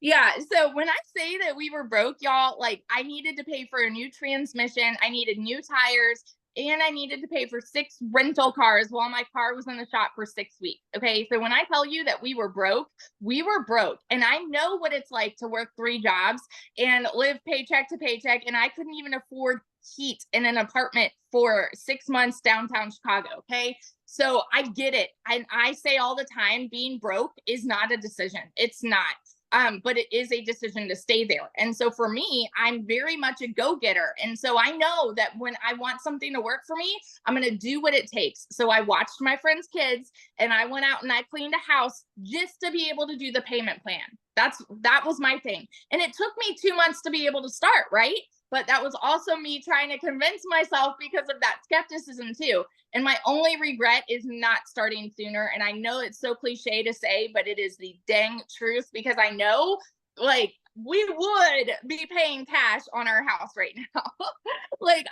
Yeah. So when I say that we were broke, y'all, like, I needed to pay for a new transmission, I needed new tires, and I needed to pay for 6 rental cars while my car was in the shop for 6 weeks. Okay. So when I tell you that we were broke, we were broke. And I know what it's like to work 3 jobs and live paycheck to paycheck. And I couldn't even afford heat in an apartment for 6 months downtown Chicago. Okay. So I get it. And I say all the time, being broke is not a decision. It's not. But it is a decision to stay there. And so for me, I'm very much a go-getter. And so I know that when I want something to work for me, I'm going to do what it takes. So I watched my friends' kids and I went out and I cleaned a house just to be able to do the payment plan. That was my thing. And it took me 2 months to be able to start, right? But that was also me trying to convince myself because of that skepticism too. And my only regret is not starting sooner. And I know it's so cliche to say, but it is the dang truth, because I know, like, we would be paying cash on our house right now. Like,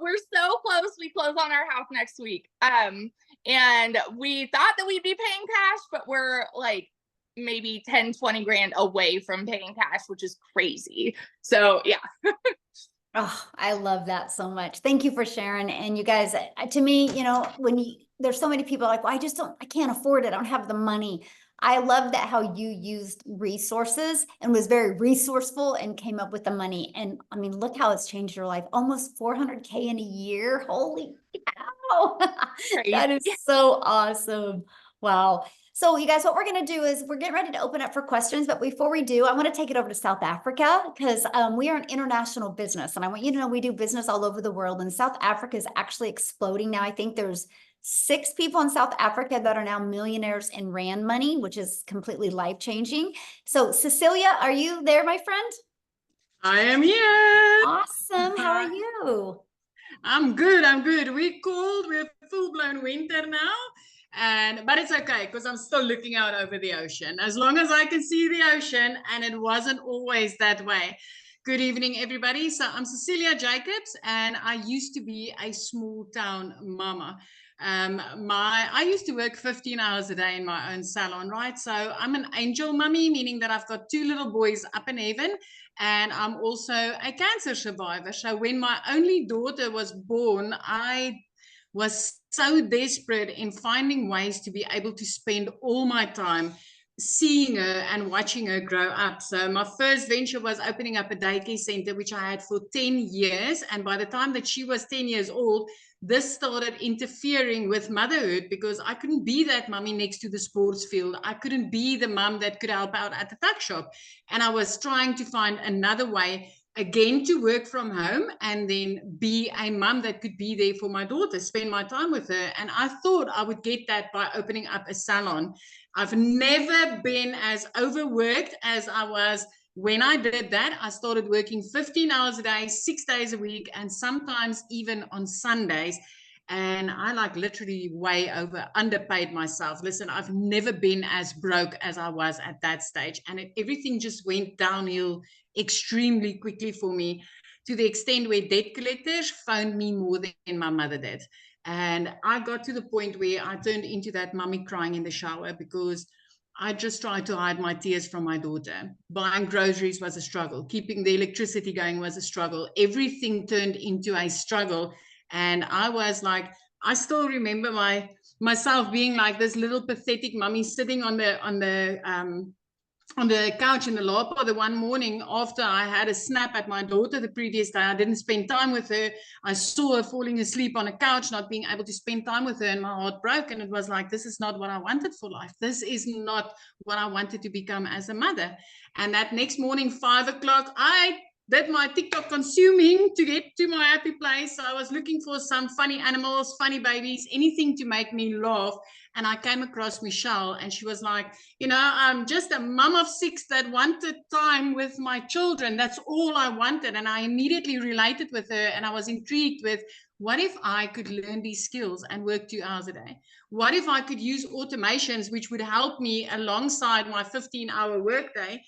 we're so close. We close on our house next week. And we thought that we'd be paying cash, but we're like maybe 10, 20 grand away from paying cash, which is crazy. So yeah. Oh, I love that so much. Thank you for sharing. And you guys, to me, you know, there's so many people like, well, I can't afford it. I don't have the money. I love that how you used resources and was very resourceful and came up with the money. And I mean, look how it's changed your life. Almost 400K in a year. Holy cow. That is so awesome. Wow. So you guys, what we're going to do is we're getting ready to open up for questions. But before we do, I want to take it over to South Africa, because we are an international business. And I want you to know we do business all over the world. And South Africa is actually exploding now. I think there's 6 people in South Africa that are now millionaires in Rand money, which is completely life-changing. So Cecilia, are you there, my friend? I am here. Awesome. How are you? I'm good. We're cold. We're full-blown winter now. But it's okay, because I'm still looking out over the ocean. As long as I can see the ocean, and it wasn't always that way. Good evening, everybody. So I'm Cecilia Jacobs, and I used to be a small town mama. I used to work 15 hours a day in my own salon, right? So I'm an angel mummy, meaning that I've got 2 little boys up in heaven, and I'm also a cancer survivor. So when my only daughter was born, I was so desperate in finding ways to be able to spend all my time seeing her and watching her grow up. So my first venture was opening up a daycare center, which I had for 10 years. And by the time that she was 10 years old, this started interfering with motherhood because I couldn't be that mummy next to the sports field. I couldn't be the mum that could help out at the tuck shop. And I was trying to find another way again to work from home and then be a mum that could be there for my daughter, spend my time with her. And I thought I would get that by opening up a salon. I've never been as overworked as I was when I did that. I started working 15 hours a day, 6 days a week, and sometimes even on Sundays. And I like literally way underpaid myself. Listen, I've never been as broke as I was at that stage. And everything just went downhill extremely quickly for me, to the extent where debt collectors phoned me more than my mother did. And I got to the point where I turned into that mummy crying in the shower because I just tried to hide my tears from my daughter. Buying groceries was a struggle. Keeping the electricity going was a struggle. Everything turned into a struggle. And I was like, I still remember myself being like this little pathetic mummy sitting on the couch in the lapa the one morning after I had a snap at my daughter the previous day. I didn't spend time with her. I saw her falling asleep on a couch, not being able to spend time with her, and my heart broke. And it was like, this is not what I wanted for life. This is not what I wanted to become as a mother. And that next morning, 5 o'clock, I did my TikTok consuming to get to my happy place. I was looking for some funny animals, funny babies, anything to make me laugh. And I came across Michelle, and she was like, I'm just a mom of 6 that wanted time with my children. That's all I wanted. And I immediately related with her, and I was intrigued with, what if I could learn these skills and work 2 hours a day? What if I could use automations which would help me alongside my 15-hour workday?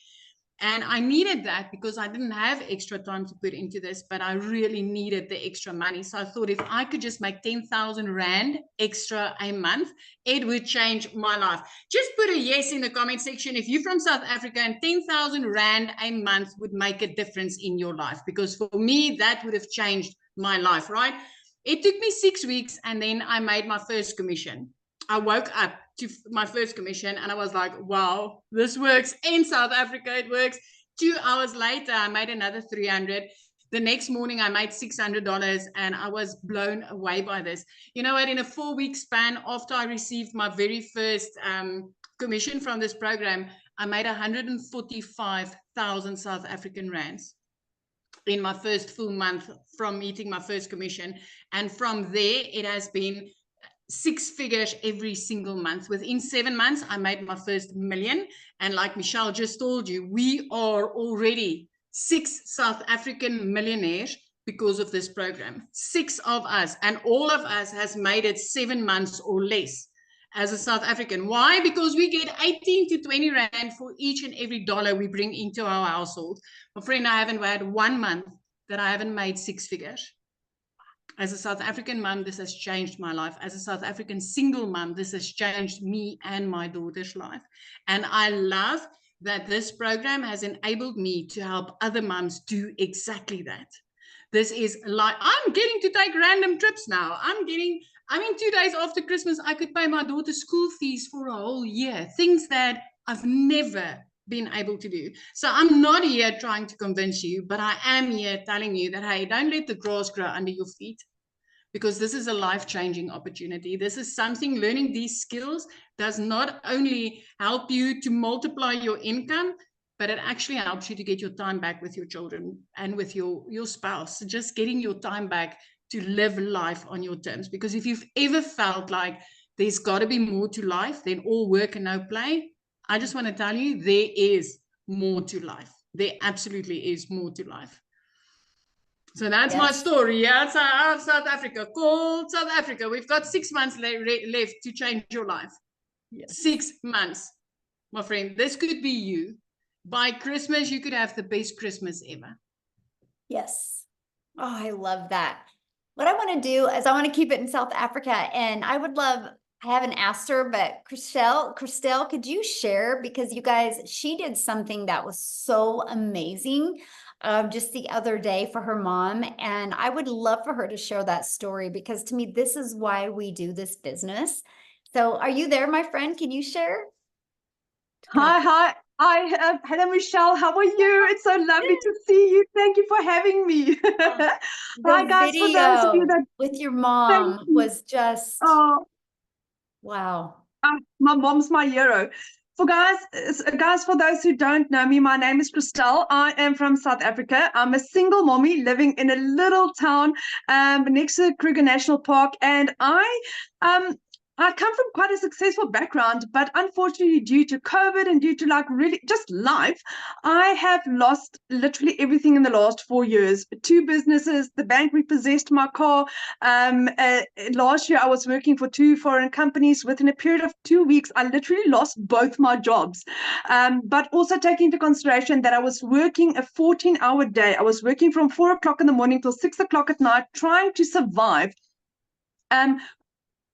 And I needed that because I didn't have extra time to put into this, but I really needed the extra money. So I thought if I could just make 10,000 Rand extra a month, it would change my life. Just put a yes in the comment section if you're from South Africa and 10,000 Rand a month would make a difference in your life. Because for me, that would have changed my life, right? It took me 6 weeks, and then I made my first commission. I woke up to my first commission and I was like, wow, this works. In South Africa, it works. 2 hours later, I made another 300. The next morning, I made $600, and I was blown away by this. You know what? In a 4-week span after I received my very first commission from this program, I made 145,000 South African rands in my first full month from meeting my first commission. And from there, it has been 6 figures every single month. Within 7 months, I made my first million. And like Michelle just told you, we are already 6 South African millionaires because of this program. 6 of us, and all of us has made it 7 months or less as a South African. Why? Because we get 18 to 20 Rand for each and every dollar we bring into our household. My friend, I haven't had 1 month that I haven't made 6 figures. As a South African mom, this has changed my life. As a South African single mom, this has changed me and my daughter's life. And I love that this program has enabled me to help other moms do exactly that. This is like, I'm getting to take random trips now. I mean, 2 days after Christmas, I could pay my daughter's school fees for a whole year. Things that I've never been able to do. So I'm not here trying to convince you, but I am here telling you that, hey, don't let the grass grow under your feet, because this is a life-changing opportunity. This is something, learning these skills does not only help you to multiply your income, but it actually helps you to get your time back with your children and with your spouse, just getting your time back to live life on your terms. Because if you've ever felt like there's got to be more to life than all work and no play, I just want to tell you, there is more to life. There absolutely is more to life. So that's my story. Yeah, it's out of South Africa, called South Africa. We've got 6 months left to change your life. Yes. 6 months, my friend. This could be you. By Christmas, you could have the best Christmas ever. Yes. Oh, I love that. What I want to do is I want to keep it in South Africa, and I would love, I haven't asked her, but Christelle, could you share? Because you guys, she did something that was so amazing just the other day for her mom. And I would love for her to share that story, because to me, this is why we do this business. So are you there, my friend? Can you share? Hi. Hello, Michelle. How are you? It's so lovely to see you. Thank you for having me. The Hi, guys. For those of you video that, with your thank mom you. was just, Oh, wow. my mom's my hero. Guys, for those who don't know me, my name is Christelle. I am from South Africa. I'm a single mommy living in a little town next to Kruger National Park, and I come from quite a successful background, but unfortunately, due to COVID and due to like really just life, I have lost literally everything in the last 4 years. 2 businesses, the bank repossessed my car. Last year, I was working for 2 foreign companies. Within a period of 2 weeks, I literally lost both my jobs. But also taking into consideration that I was working a 14-hour day. I was working from 4 o'clock in the morning till 6 o'clock at night, trying to survive.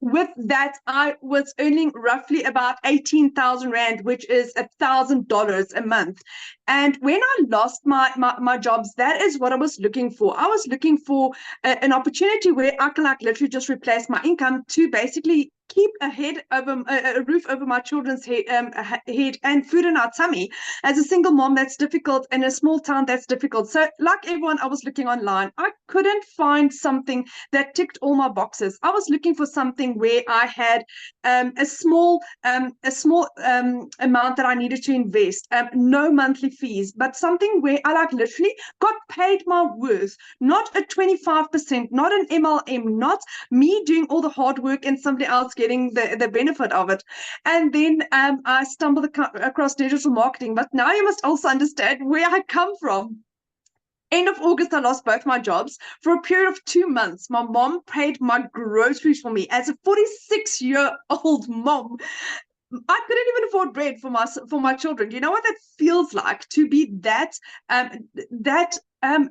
With that, I was earning roughly about 18,000 Rand, which is $1,000 a month. And when I lost my jobs, that is what I was looking for. I was looking for an opportunity where I can like literally just replace my income to basically keep a roof over my children's head and food in our tummy. As a single mom, that's difficult. In a small town, that's difficult. So like everyone, I was looking online. I couldn't find something that ticked all my boxes. I was looking for something where I had a small amount that I needed to invest, no monthly fees, but something where I like literally got paid my worth, not a 25%, not an MLM, not me doing all the hard work and somebody else getting the benefit of it. And then I stumbled across digital marketing, but now you must also understand where I come from. End of August, I lost both my jobs. For a period of 2 months, my mom paid my groceries for me. As a 46-year-old mom, I couldn't even afford bread for my children. You know what that feels like to be that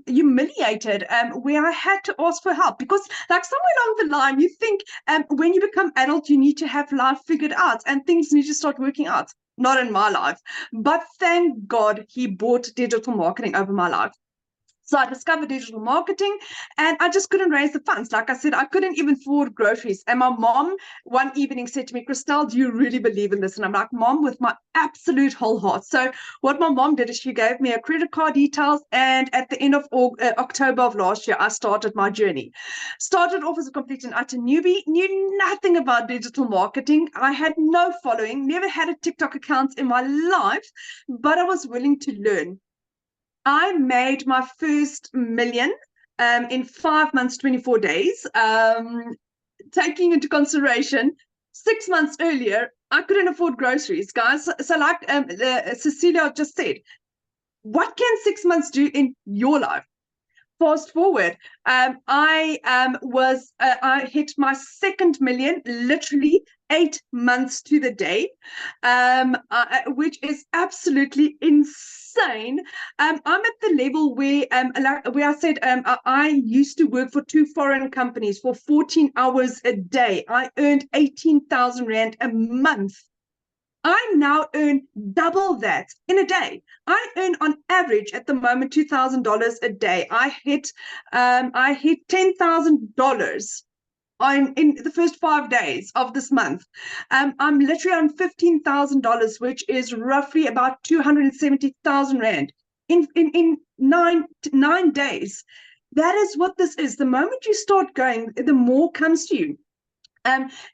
humiliated, where I had to ask for help, because like somewhere along the line you think when you become adult you need to have life figured out and things need to start working out. Not in my life, but thank God he brought digital marketing over my life. So I discovered digital marketing and I just couldn't raise the funds. Like I said, I couldn't even afford groceries. And my mom one evening said to me, Christelle, do you really believe in this? And I'm like, Mom, with my absolute whole heart. So what my mom did is she gave me a credit card details. And at the end of October of last year, I started my journey. Started off as a complete and utter newbie, knew nothing about digital marketing. I had no following, never had a TikTok account in my life, but I was willing to learn. I made my first million in 5 months, 24 days. Taking into consideration, 6 months earlier, I couldn't afford groceries, guys. So like Cecilia just said, what can 6 months do in your life? Fast forward, I hit my second million literally 8 months to the day, which is absolutely insane. I'm at the level where I said I used to work for 2 foreign companies for 14 hours a day. I earned 18,000 Rand a month. I now earn double that in a day. I earn on average at the moment $2,000 a day. I hit $10,000 in the first 5 days of this month. I'm literally on $15,000, which is roughly about 270,000 Rand in 9 days. That is what this is. The moment you start going, the more comes to you.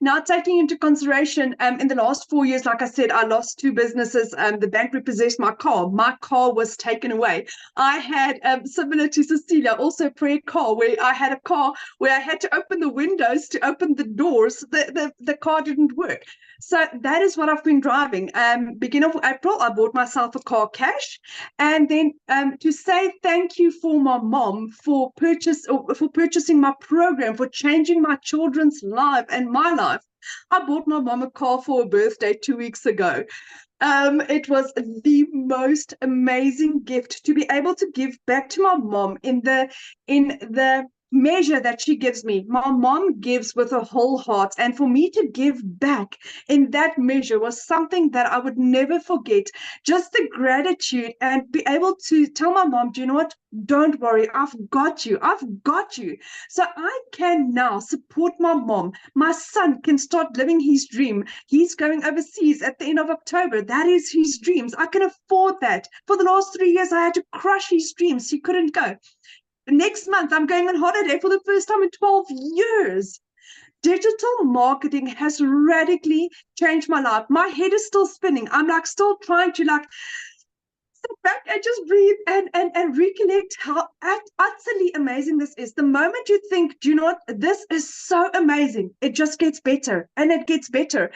Now, taking into consideration, in the last 4 years, like I said, I lost 2 businesses. The bank repossessed my car. My car was taken away. I had, similar to Cecilia, also a prayer car where I had a car where I had to open the windows to open the doors. The car didn't work. So that is what I've been driving. Beginning of April, I bought myself a car cash. And then to say thank you for my mom for purchasing my program, for changing my children's life and my life. I bought my mom a car for her birthday 2 weeks ago. It was the most amazing gift to be able to give back to my mom in the measure that she gives me, my mom gives with her whole heart. And for me to give back in that measure was something that I would never forget. Just the gratitude and be able to tell my mom, do you know what? Don't worry, I've got you. I've got you. So I can now support my mom. My son can start living his dream. He's going overseas at the end of October. That is his dreams. I can afford that. For the last 3 years, I had to crush his dreams. He couldn't go. Next month, I'm going on holiday for the first time in 12 years. Digital marketing has radically changed my life. My head is still spinning. I'm like still trying to like sit back and just breathe and recollect how utterly amazing this is. The moment you think, do you know what, this is so amazing, it just gets better and it gets better.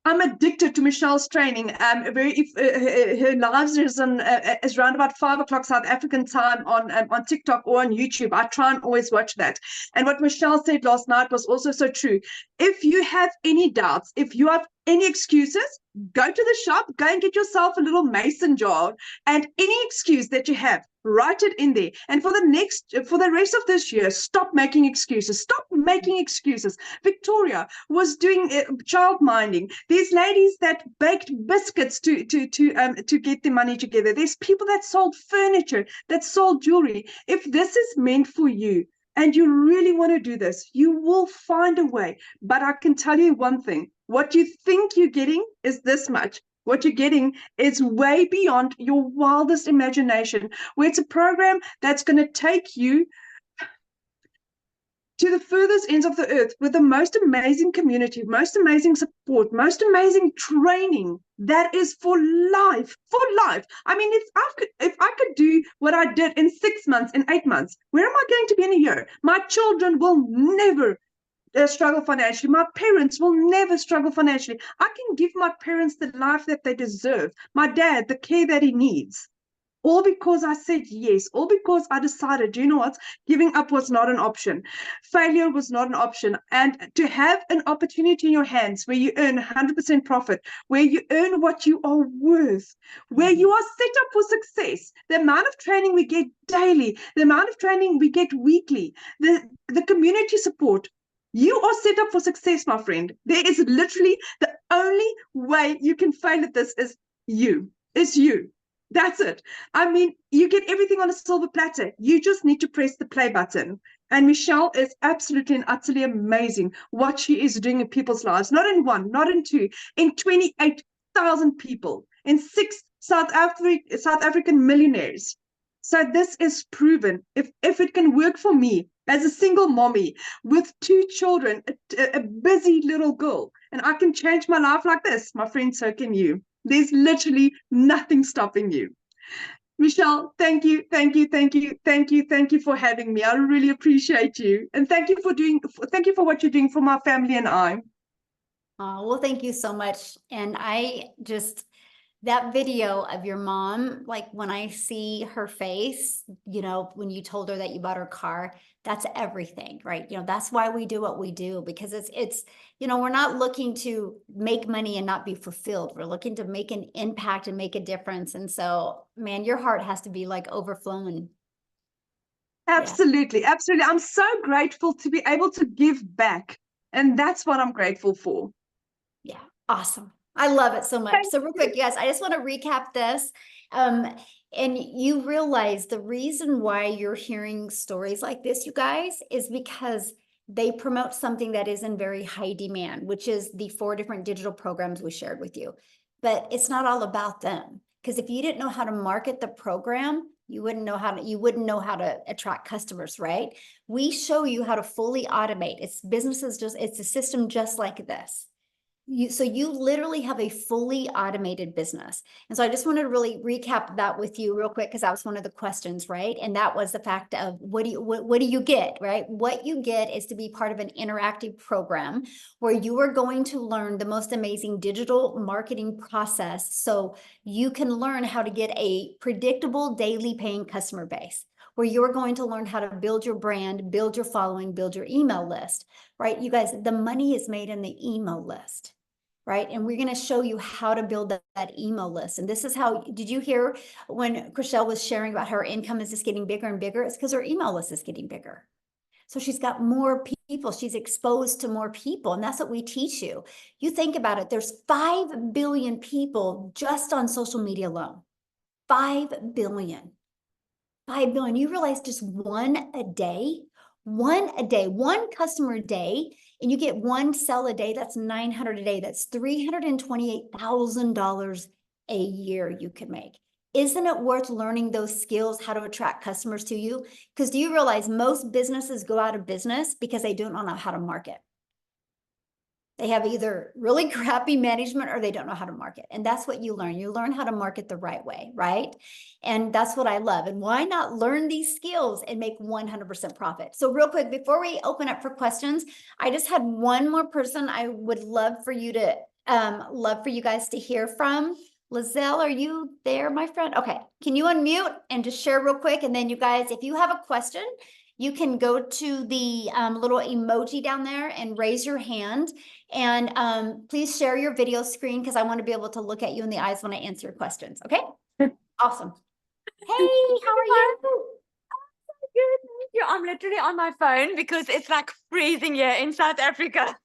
I'm addicted to Michelle's training. Her lives is around about 5 o'clock South African time on TikTok or on YouTube. I try and always watch that. And what Michelle said last night was also so true. If you have any doubts, if you have any excuses, go to the shop, go and get yourself a little mason jar, and any excuse that you have, write it in there. And for the rest of this year, stop making excuses. Stop making excuses. Victoria was doing child minding. There's ladies that baked biscuits to get the money together. There's people that sold furniture, that sold jewelry. If this is meant for you, and you really want to do this, you will find a way. But I can tell you one thing, what you think you're getting is this much. What you're getting is way beyond your wildest imagination, where it's a program that's going to take you to the furthest ends of the earth with the most amazing community, most amazing support, most amazing training that is for life, for life. I mean, if I could do what I did in 6 months, in 8 months, where am I going to be in a year? My children will never struggle financially. My parents will never struggle financially. I can give my parents the life that they deserve. My dad, the care that he needs. All because I said yes, all because I decided, you know what, giving up was not an option. Failure was not an option. And to have an opportunity in your hands where you earn 100% profit, where you earn what you are worth, where you are set up for success, the amount of training we get daily, the amount of training we get weekly, the community support, you are set up for success, my friend. There is literally the only way you can fail at this is you. It's you. That's it. I mean, you get everything on a silver platter. You just need to press the play button. And Michelle is absolutely and utterly amazing what she is doing in people's lives. Not in one, not in two, in 28,000 people, in 6 South African millionaires. So this is proven. If it can work for me as a single mommy with 2 children, a busy little girl, and I can change my life like this, my friend, so can you. There's literally nothing stopping you. Michelle, thank you for having me. I really appreciate you. And thank you for what you're doing for my family and I. Well, thank you so much. And that video of your mom, like when I see her face, you know, when you told her that you bought her car, that's everything, right? You know, that's why we do what we do, because it's, you know, we're not looking to make money and not be fulfilled. We're looking to make an impact and make a difference. And so, man, your heart has to be like overflowing. Absolutely. Absolutely. I'm so grateful to be able to give back. And that's what I'm grateful for. Yeah. Awesome. I love it so much. So real quick, you guys, I just want to recap this. And you realize the reason why you're hearing stories like this, you guys, is because they promote something that is in very high demand, which is the 4 different digital programs we shared with you. But it's not all about them. Because if you didn't know how to market the program, you wouldn't know how to attract customers, right? We show you how to fully automate. It's a system just like this. So you literally have a fully automated business. And so I just wanted to really recap that with you real quick, because that was one of the questions, right? And that was the fact of what do you get, right? What you get is to be part of an interactive program where you are going to learn the most amazing digital marketing process so you can learn how to get a predictable daily paying customer base, where you're going to learn how to build your brand, build your following, build your email list, right? You guys, the money is made in the email list, right? And we're going to show you how to build that email list. And this is how, did you hear when Chriselle was sharing about her income is just getting bigger and bigger? It's because her email list is getting bigger. So she's got more people, she's exposed to more people, and that's what we teach you. You think about it, there's 5 billion people just on social media alone. 5 billion. 5 billion. You realize just one a day, one customer a day, and you get one sell a day, that's 900 a day. That's $328,000 a year you can make. Isn't it worth learning those skills, how to attract customers to you? Because do you realize most businesses go out of business because they don't know how to market? They have either really crappy management or they don't know how to market. And that's what you learn. You learn how to market the right way, right? And that's what I love. And why not learn these skills and make 100% profit? So real quick, before we open up for questions, I just had one more person I would love for you guys to hear from. Lizelle, are you there, my friend? Okay, can you unmute and just share real quick? And then you guys, if you have a question, you can go to the little emoji down there and raise your hand. And please share your video screen because I want to be able to look at you in the eyes when I answer your questions. Okay? Awesome. Hey, how are you? Good, thank you. I'm literally on my phone because it's like freezing here in South Africa.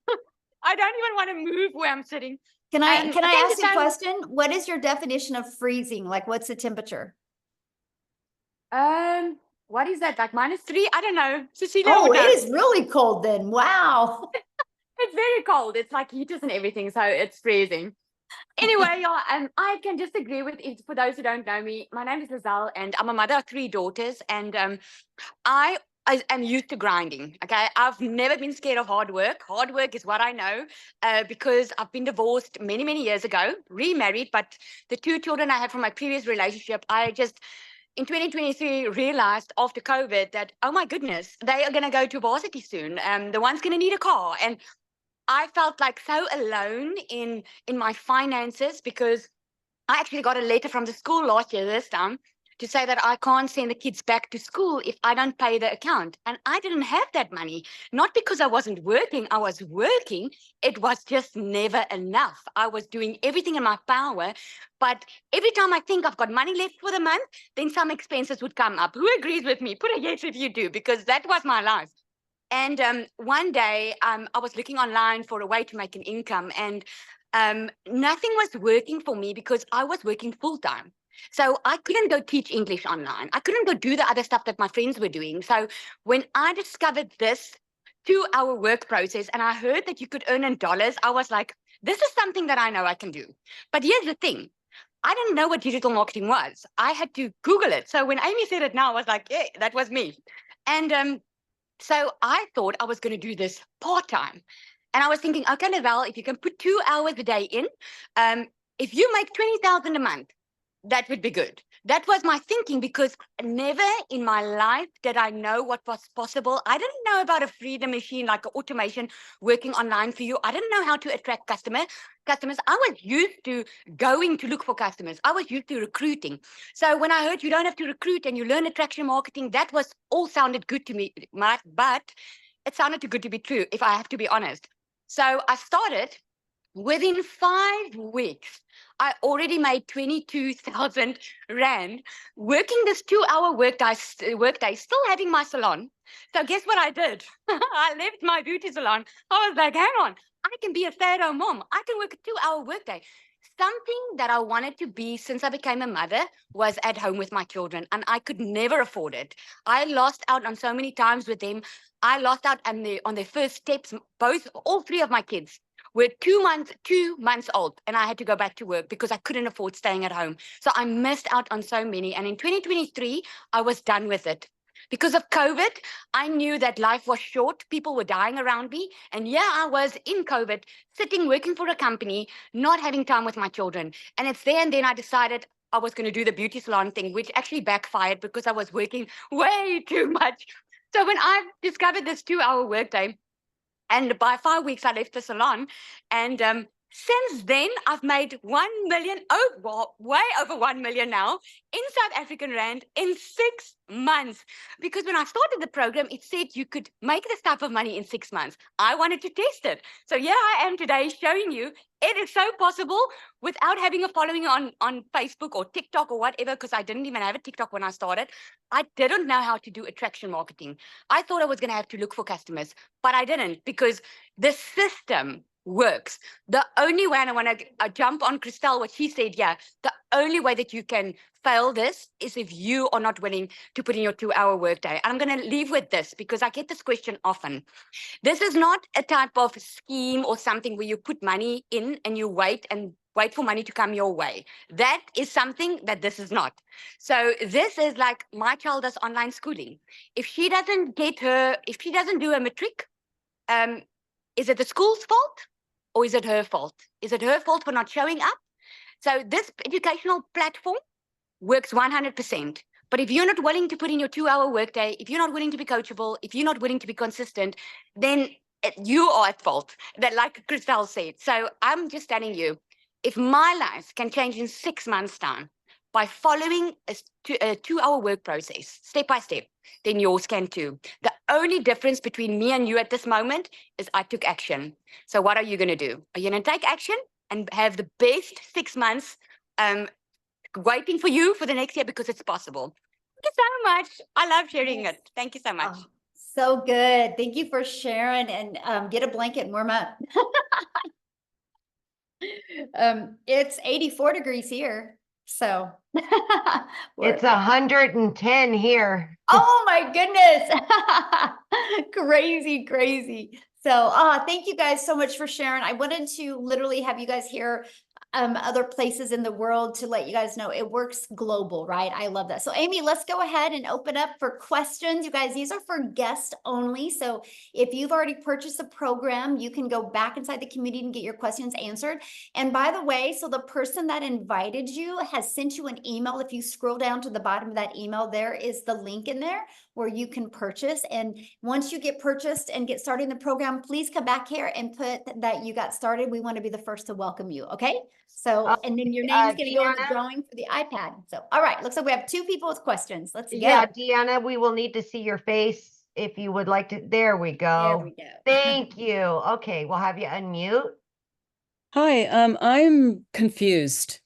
I don't even want to move where I'm sitting. Can I thank ask you a so- question? What is your definition of freezing? Like, what's the temperature? What is that? Like -3? I don't know. Cecilia Oh, would know. it is really cold then. Wow. It's very cold. It's like heaters and everything, so it's freezing. Anyway, yeah, I can just agree with it. For those who don't know me, my name is Lizelle, and I'm a mother of 3 daughters, and I am used to grinding. Okay, I've never been scared of hard work. Hard work is what I know, because I've been divorced many years ago, remarried, but the 2 children I had from my previous relationship, I just in 2023 realized after COVID that, oh my goodness, they are going to go to varsity soon. The one's going to need a car, and I felt like so alone in my finances because I actually got a letter from the school last year this time to say that I can't send the kids back to school if I don't pay the account. And I didn't have that money, not because I wasn't working. I was working. It was just never enough. I was doing everything in my power. But every time I think I've got money left for the month, then some expenses would come up. Who agrees with me? Put a yes if you do, because that was my life. And one day I was looking online for a way to make an income, and nothing was working for me because I was working full time. So I couldn't go teach English online. I couldn't go do the other stuff that my friends were doing. So when I discovered this 2-hour work process and I heard that you could earn in dollars, I was like, this is something that I know I can do. But here's the thing. I didn't know what digital marketing was. I had to Google it. So when Amy said it now, I was like, yeah, that was me. And so I thought I was going to do this part-time. And I was thinking, okay, Lizelle, if you can put 2 hours a day in, if you make $20,000 a month, that would be good. That was my thinking, because never in my life did I know what was possible. I didn't know about a freedom machine, like automation working online for you. I didn't know how to attract customers. I was used to going to look for customers. I was used to recruiting. So when I heard you don't have to recruit and you learn attraction marketing, that was all sounded good to me, but it sounded too good to be true, if I have to be honest. So I started. Within 5 weeks, I already made 22,000 Rand working this 2-hour workday, still having my salon. So guess what I did? I left my beauty salon. I was like, hang on, I can be a stay-at-home mom. I can work a 2-hour workday. Something that I wanted to be since I became a mother was at home with my children, and I could never afford it. I lost out on so many times with them. I lost out on their first steps. All 3 of my kids were 2 months old, and I had to go back to work because I couldn't afford staying at home. So I missed out on so many. And in 2023, I was done with it. Because of COVID, I knew that life was short. People were dying around me. And yeah, I was in COVID, sitting, working for a company, not having time with my children. And it's there and then I decided I was going to do the beauty salon thing, which actually backfired because I was working way too much. So when I discovered this 2-hour workday, and by 5 weeks, I left the salon, and Since then, I've made 1 million, way over 1 million now in South African Rand in 6 months. Because when I started the program, it said you could make this type of money in 6 months. I wanted to test it. So here I am today showing you it is so possible without having a following on Facebook or TikTok or whatever, because I didn't even have a TikTok when I started. I didn't know how to do attraction marketing. I thought I was going to have to look for customers, but I didn't, because the system works. The only way, and I want to jump on Christelle, what she said, yeah, the only way that you can fail this is if you are not willing to put in your 2-hour workday. And I'm going to leave with this because I get this question often. This is not a type of scheme or something where you put money in and you wait for money to come your way. That is something that this is not. So this is like my child does online schooling. If she doesn't do a matric, is it the school's fault? Or is it her fault? Is it her fault for not showing up? So this educational platform works 100%. But if you're not willing to put in your 2-hour workday, if you're not willing to be coachable, if you're not willing to be consistent, then you are at fault, that like Christelle said. So I'm just telling you, if my life can change in 6 months' time by following a 2-hour work process, step by step, then yours can too. The only difference between me and you at this moment is I took action. So what are you going to do? Are you going to take action and have the best 6 months waiting for you for the next year, because it's possible? Thank you so much. I love sharing it. Thank you so much. Oh, so good. Thank you for sharing, and get a blanket and warm up. It's 84 degrees here. So It's 110 here. oh my goodness. Crazy. So thank you guys so much for sharing. I wanted to literally have you guys hear other places in the world to let you guys know it works global, right? I love that. So Amy, let's go ahead and open up for questions. You guys, these are for guests only. So if you've already purchased the program, you can go back inside the community and get your questions answered. And by the way, so the person that invited you has sent you an email. If you scroll down to the bottom of that email, there is the link in there where you can purchase. And once you get purchased and get started in the program, please come back here and put that you got started. We want to be the first to welcome you. Okay. So, and then your name's going to go in the Deanna? drawing for the iPad. So, all right. Looks like we have 2 people with questions. Let's go. Yeah, Deanna, we will need to see your face if you would like to. There we There go. we go. Thank you. Okay, we'll have you unmute. Hi, I'm confused.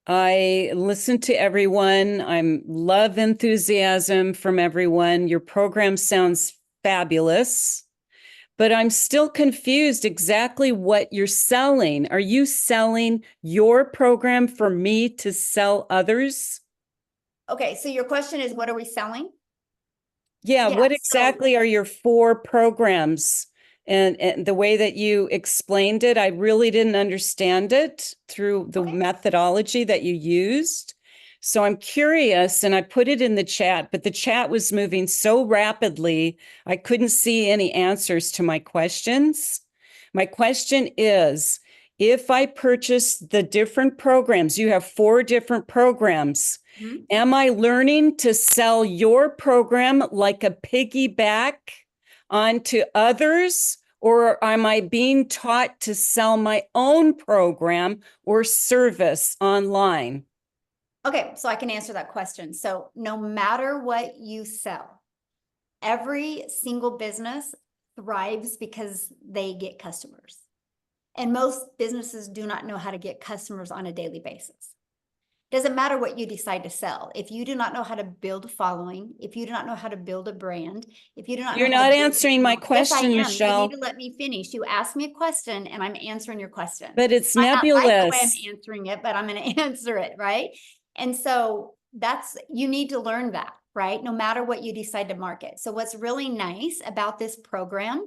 I listened to everyone. I'm love enthusiasm from everyone. Your program sounds fabulous, but I'm still confused exactly what you're selling. Are you selling your program for me to sell others? Okay. So your question is, what are we selling? Yeah, Yeah, what so- exactly are your 4 programs? And the way that you explained it, I really didn't understand it through the Okay. methodology that you used. So I'm curious, and I put it in the chat, but the chat was moving so rapidly, I couldn't see any answers to my questions. My question is, if I purchase the different programs, you have 4 different programs, Mhm. am I learning to sell your program like a piggyback onto others, or am I being taught to sell my own program or service online? Okay, so I can answer that question. So no matter what you sell, every single business thrives because they get customers. And most businesses do not know how to get customers on a daily basis. Doesn't matter what you decide to sell. If you do not know how to build a following, if you do not know how to build a brand, if you do not You're know how to not build answering my Yes, I question, am. Michelle. You need to let me finish. You asked me a question and I'm answering your question. But it's Might not like the way I'm nebulous. answering it, but I'm going to answer it, right? And so you need to learn that, right? No matter what you decide to market. So what's really nice about this program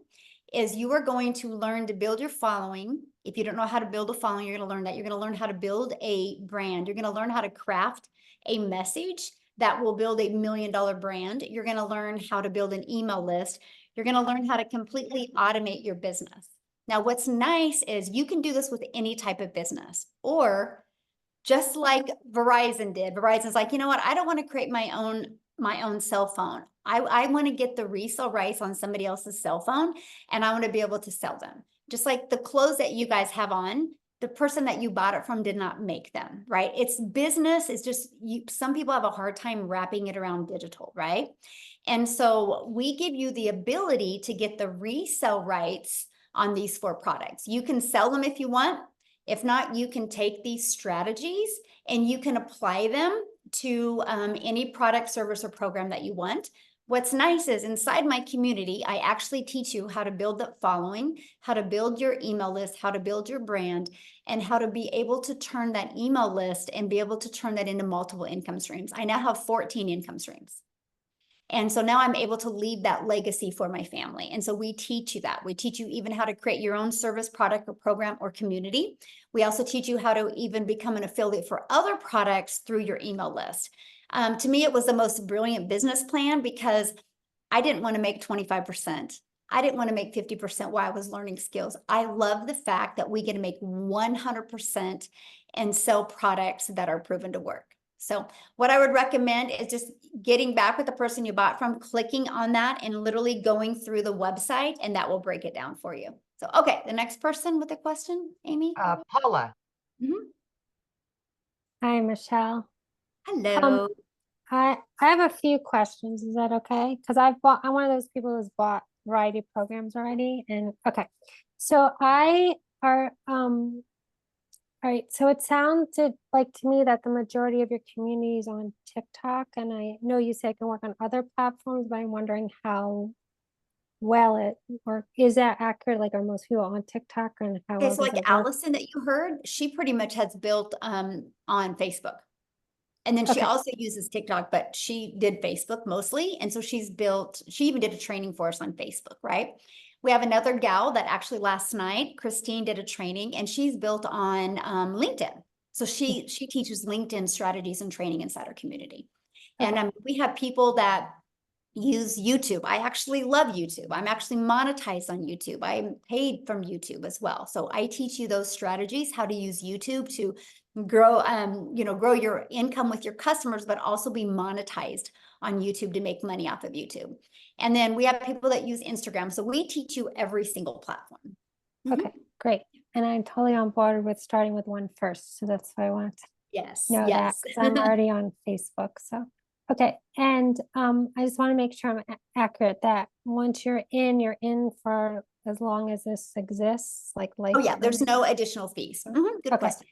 is you are going to learn to build your following. If you don't know how to build a following, you're going to learn that. You're going to learn how to build a brand. You're going to learn how to craft a message that will build $1 million brand. You're going to learn how to build an email list. You're going to learn how to completely automate your business. Now, what's nice is you can do this with any type of business, or just like Verizon did. Verizon's like, you know what? I don't want to create my own cell phone. I want to get the resale rights on somebody else's cell phone, and I want to be able to sell them. just like the clothes that you guys have on, the person that you bought it from did not make them, right? It's business. It's just some people have a hard time wrapping it around digital, right? And so we give you the ability to get the resale rights on these 4 products. You can sell them if you want. If not, you can take these strategies and you can apply them to any product, service, or program that you want. What's nice is inside my community, I actually teach you how to build that following, how to build your email list, how to build your brand, and how to be able to turn that email list and be able to turn that into multiple income streams. I now have 14 income streams. And so now I'm able to leave that legacy for my family. And so we teach you that. We teach you even how to create your own service, product, or program, or community. We also teach you how to even become an affiliate for other products through your email list. To me, it was the most brilliant business plan because I didn't want to make 25%. I didn't want to make 50% while I was learning skills. I love the fact that we get to make 100% and sell products that are proven to work. So what I would recommend is just getting back with the person you bought from, clicking on that and literally going through the website, and that will break it down for you. So, okay, the next person with a question, Amy. Paula. Hi, Michelle. Hello. I have a few questions. Is that okay? Because I'm one of those people who's bought variety of programs already. And okay, so all right, so it sounded like to me that the majority of your community is on TikTok, and I know you say it can work on other platforms, but I'm wondering how well it works. Is that accurate? Like, are most people on TikTok, and how Okay, well so does like it work? Allison that you heard, she pretty much has built on Facebook. And then she Okay. also uses TikTok, but she did Facebook mostly. And so she even did a training for us on Facebook, right? We have another gal that actually last night, Christine, did a training, and she's built on LinkedIn. So she teaches LinkedIn strategies and training inside our community. Okay. And we have people that use YouTube. I actually love YouTube. I'm actually monetized on YouTube. I'm paid from YouTube as well. So I teach you those strategies, how to use YouTube to grow, grow your income with your customers, but also be monetized on YouTube to make money off of YouTube. And then we have people that use Instagram. So we teach you every single platform. Okay, great. And I'm totally on board with starting with one first. So that's why I wanted to know that, because I'm already on Facebook. So, okay. And I just want to make sure I'm accurate that once you're in for as long as this exists, like Oh yeah, there's no additional fees. Good Okay. question.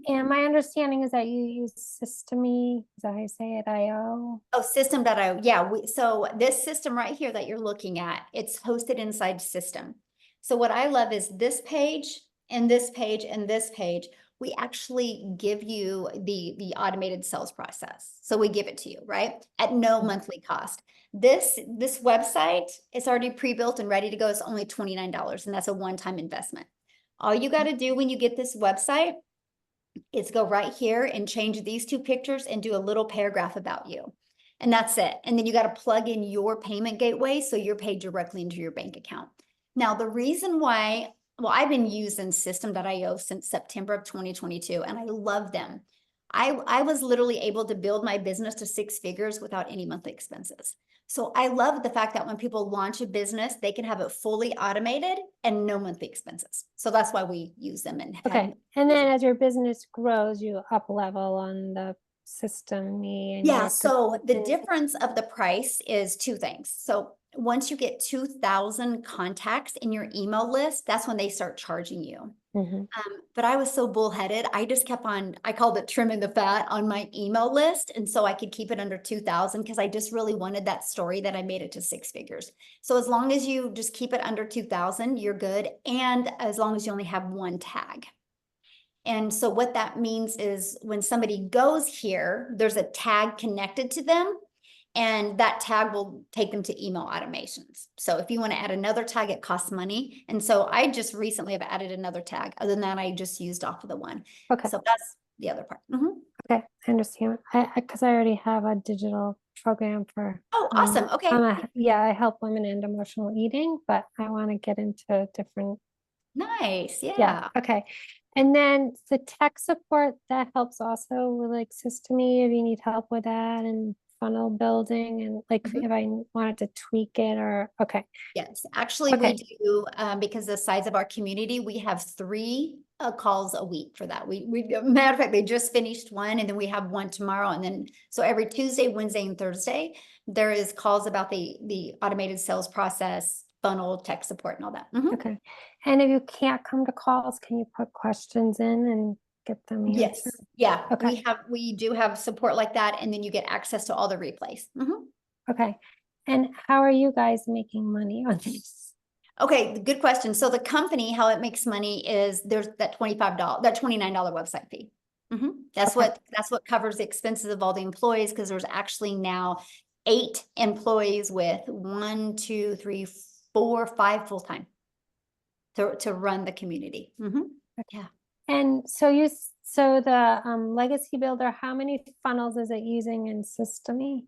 And my understanding is that you use Systeme, is that how you say it, IO? Oh, System.io. Yeah, so this system right here that you're looking at, it's hosted inside System. So what I love is this page and this page and this page, we actually give you the automated sales process. So we give it to you, right? At no monthly cost. This website is already pre-built and ready to go. It's only $29, and that's a one-time investment. All you got to do when you get this website is go right here and change these 2 pictures and do a little paragraph about you. And that's it. And then you got to plug in your payment gateway so you're paid directly into your bank account. Now, the reason why, well, I've been using System.io since September of 2022, and I love them. I was literally able to build my business to 6 figures without any monthly expenses. So I love the fact that when people launch a business, they can have it fully automated and no monthly expenses. So that's why we use them. Okay. And then as your business grows, you up level on the Systeme. And yeah. So the difference of the price is 2 things. So once you get 2,000 contacts in your email list, that's when they start charging you. But I was so bullheaded. I just kept on, I called it trimming the fat on my email list. And so I could keep it under 2,000 because I just really wanted that story that I made it to 6 figures. So as long as you just keep it under 2,000, you're good. And as long as you only have 1 tag. And so what that means is when somebody goes here, there's a tag connected to them. And that tag will take them to email automations. So if you want to add another tag, it costs money. And so I just recently have added another tag. Other than that, I just used off of the one. Okay. So that's the other part. Okay, I understand. Because I already have a digital program for. Oh, awesome. Okay. I help women end emotional eating, but I want to get into different. Nice. Yeah. Okay. And then the tech support that helps also with like Systeme if you need help with that and funnel building and like Mhm. if I wanted to tweak it or, okay. Yes, actually, Okay. we do, because the size of our community, we have 3 calls a week for that. Matter of fact, they just finished one, and then we have one tomorrow, and then, so every Tuesday, Wednesday, and Thursday, there is calls about the automated sales process, funnel, tech support, and all that. Mhm. Okay. And if you can't come to calls, can you put questions in and get them Yes, answered? yeah, Okay. we do have support like that, and then you get access to all the replays. Mhm. Okay. And how are you guys making money on this? Okay, good question. So the company, how it makes money is there's that $29 website fee. That's Okay. that's what covers the expenses of all the employees, because there's actually now 8 employees with 1, 2, 3, 4, 5 full-time to run the community. Yeah. And so so the Legacy Builder, how many funnels is it using in Systemy?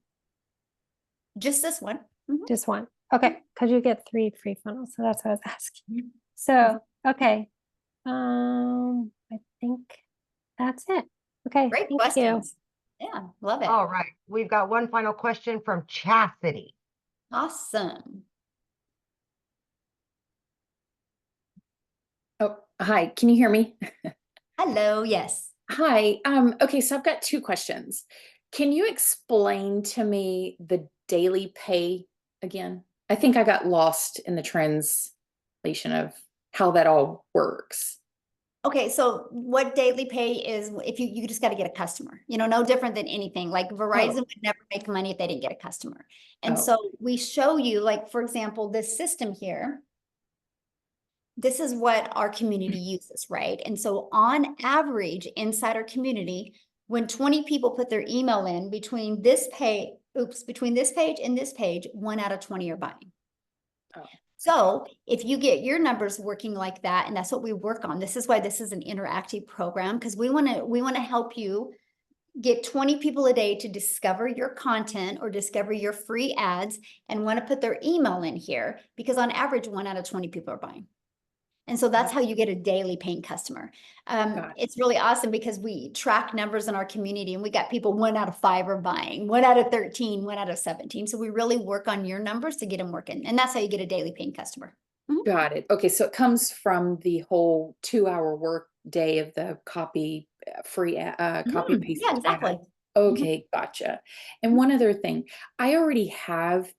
Just this one. Just one. Okay, because you get 3 free funnels, so that's what I was asking. So, okay. I think that's it. Okay, Great thank you. questions. Yeah, love it. All right, we've got one final question from Chastity. Awesome. Oh, hi, can you hear me? Hello, yes. Hi, okay, so I've got 2 questions. Can you explain to me the daily pay again? I think I got lost in the translation of how that all works. Okay, so what daily pay is, if you just got to get a customer, no different than anything. Like Verizon would never make money if they didn't get a customer. And Oh. so we show you, like, for example, this system here. This is what our community uses, right? And so on average, inside our community, when 20 people put their email in between this page and this page, 1 out of 20 are buying. Oh. So if you get your numbers working like that, and that's what we work on, this is why this is an interactive program, because we want to help you get 20 people a day to discover your content or discover your free ads and want to put their email in here, because on average, 1 out of 20 people are buying. And so that's how you get a daily paying customer. It's really awesome because we track numbers in our community, and we got people 1 out of 5 are buying, 1 out of 13, 1 out of 17. So we really work on your numbers to get them working. And that's how you get a daily paying customer. Got it. Okay, so it comes from the whole 2-hour work day of the copy copy paste. Yeah, exactly. Okay, gotcha. And one other thing, I already have,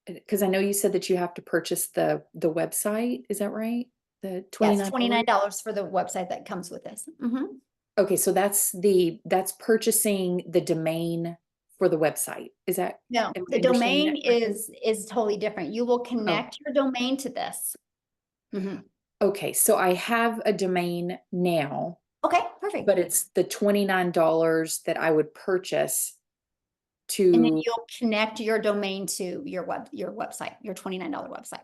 because I know you said that you have to purchase the website. Is that right? The Yes, $29? $29 for the website that comes with this. Okay, so that's purchasing the domain for the website. Is that? No, am I the understanding domain that correctly? is totally different. You will connect your domain to this. Okay, so I have a domain now, Okay, perfect. but it's the $29 that I would purchase And then to. you'll connect your domain to your website, your $29 website.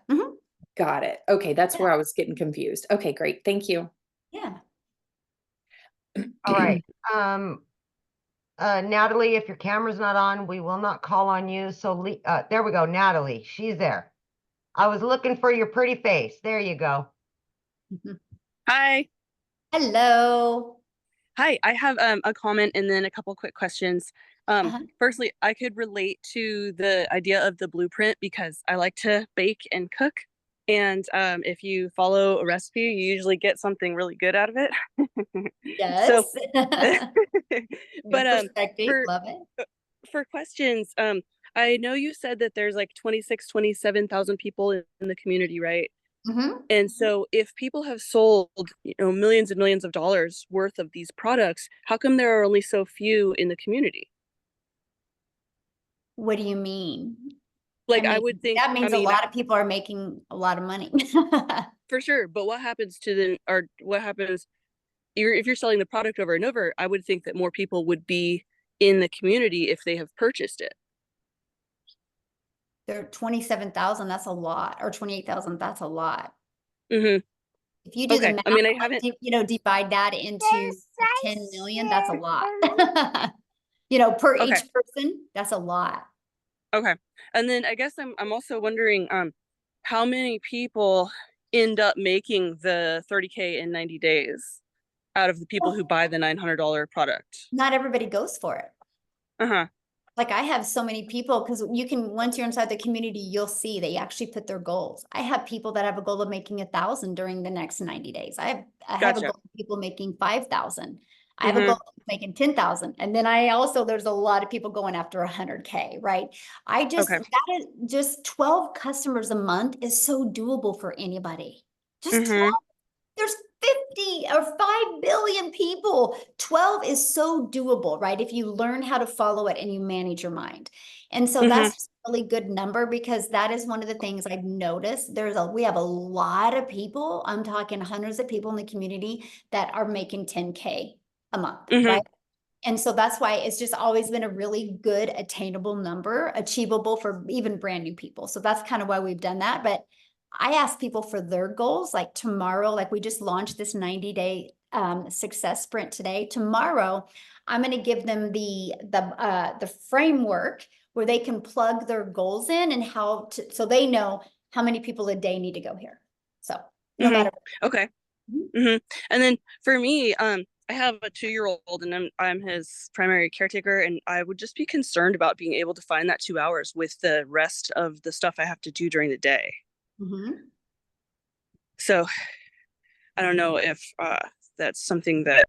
Got it. Okay, that's Yeah. where I was getting confused. Okay, great. Thank you. Yeah. All right. Natalie, if your camera's not on, we will not call on you. So there we go. Natalie, she's there. I was looking for your pretty face. There you go. Hi. Hello. Hi, I have a comment and then a couple quick questions. Firstly, I could relate to the idea of the blueprint because I like to bake and cook. And if you follow a recipe, you usually get something really good out of it. Yes. So, But but love it. for questions, I know you said that there's like 27,000 people in the community, right? And so if people have sold, millions and millions of dollars worth of these products, how come there are only so few in the community? What do you mean? Like, I mean, would think that means I a mean, lot of people are making a lot of money. for sure. But what happens if you're selling the product over and over? I would think that more people would be in the community if they have purchased it. There are 27,000, that's a lot, or 28,000, that's a lot. Mm-hmm. If you do the Okay. math, I mean, I haven't, divide that into 10 million, that's a lot. Per Okay. each person, that's a lot. okay. And then I guess I'm also wondering, how many people end up making the 30K in 90 days out of the people who buy the $900 product? Not everybody goes for it. Uh-huh. Like I have so many people, because you can, once you're inside the community, you'll see they actually put their goals. I have people that have a goal of making 1,000 during the next 90 days. I have a Gotcha. goal of people making 5,000. I have a goal of making 10,000. And then I also, there's a lot of people going after 100K, right? I just, Okay. that is just 12 customers a month is so doable for anybody. Just 12. There's 50 or 5 billion people. 12 is so doable, right? If you learn how to follow it and you manage your mind. And so that's just a really good number, because that is one of the things I've noticed. We have a lot of people, I'm talking hundreds of people in the community that are making 10K a month, right? And so that's why it's just always been a really good attainable number, achievable for even brand new people. So that's kind of why we've done that. But I ask people for their goals, like tomorrow, like we just launched this 90-day success sprint today. Tomorrow, I'm going to give them the framework where they can plug their goals in and how to, so they know how many people a day need to go here. So no matter. Okay. And then for me, I have a 2-year-old and I'm his primary caretaker, and I would just be concerned about being able to find that 2 hours with the rest of the stuff I have to do during the day. So I don't know if that's something that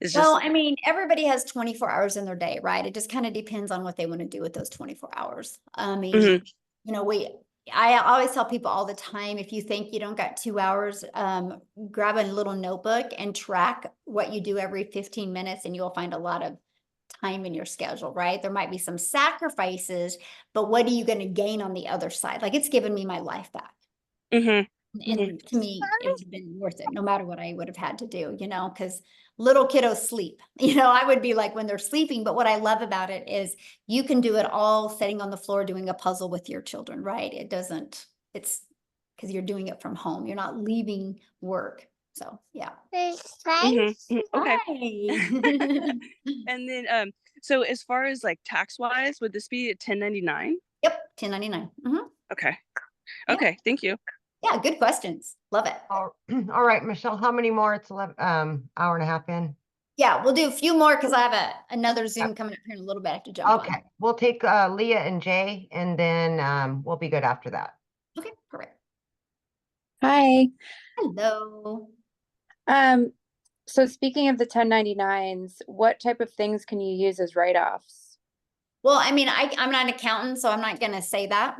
is just. Well, I mean, everybody has 24 hours in their day, right? It just kind of depends on what they want to do with those 24 hours. I mean, you know, I always tell people all the time, if you think you don't got 2 hours, grab a little notebook and track what you do every 15 minutes, and you'll find a lot of time in your schedule, right? There might be some sacrifices, but what are you going to gain on the other side? Like, it's given me my life back. And to me, it's been worth it, no matter what I would have had to do, you know, because little kiddos sleep, you know, I would be like when they're sleeping. But what I love about it is you can do it all sitting on the floor doing a puzzle with your children, right? It's because you're doing it from home. You're not leaving work. So, yeah. Okay. Hi. And then, so as far as like tax wise, would this be a 1099? Yep, 1099. Okay. Okay. Thank you. Yeah, good questions. Love it. All right, Michelle, how many more? It's 11, hour and a half in. Yeah, we'll do a few more because I have another Zoom coming up here in a little bit. I have to jump on. Okay, we'll take Leah and Jay, and then we'll be good after that. Okay, perfect. Hi. Hello. So speaking of the 1099s, what type of things can you use as write-offs? Well, I mean, I'm not an accountant, so I'm not going to say that,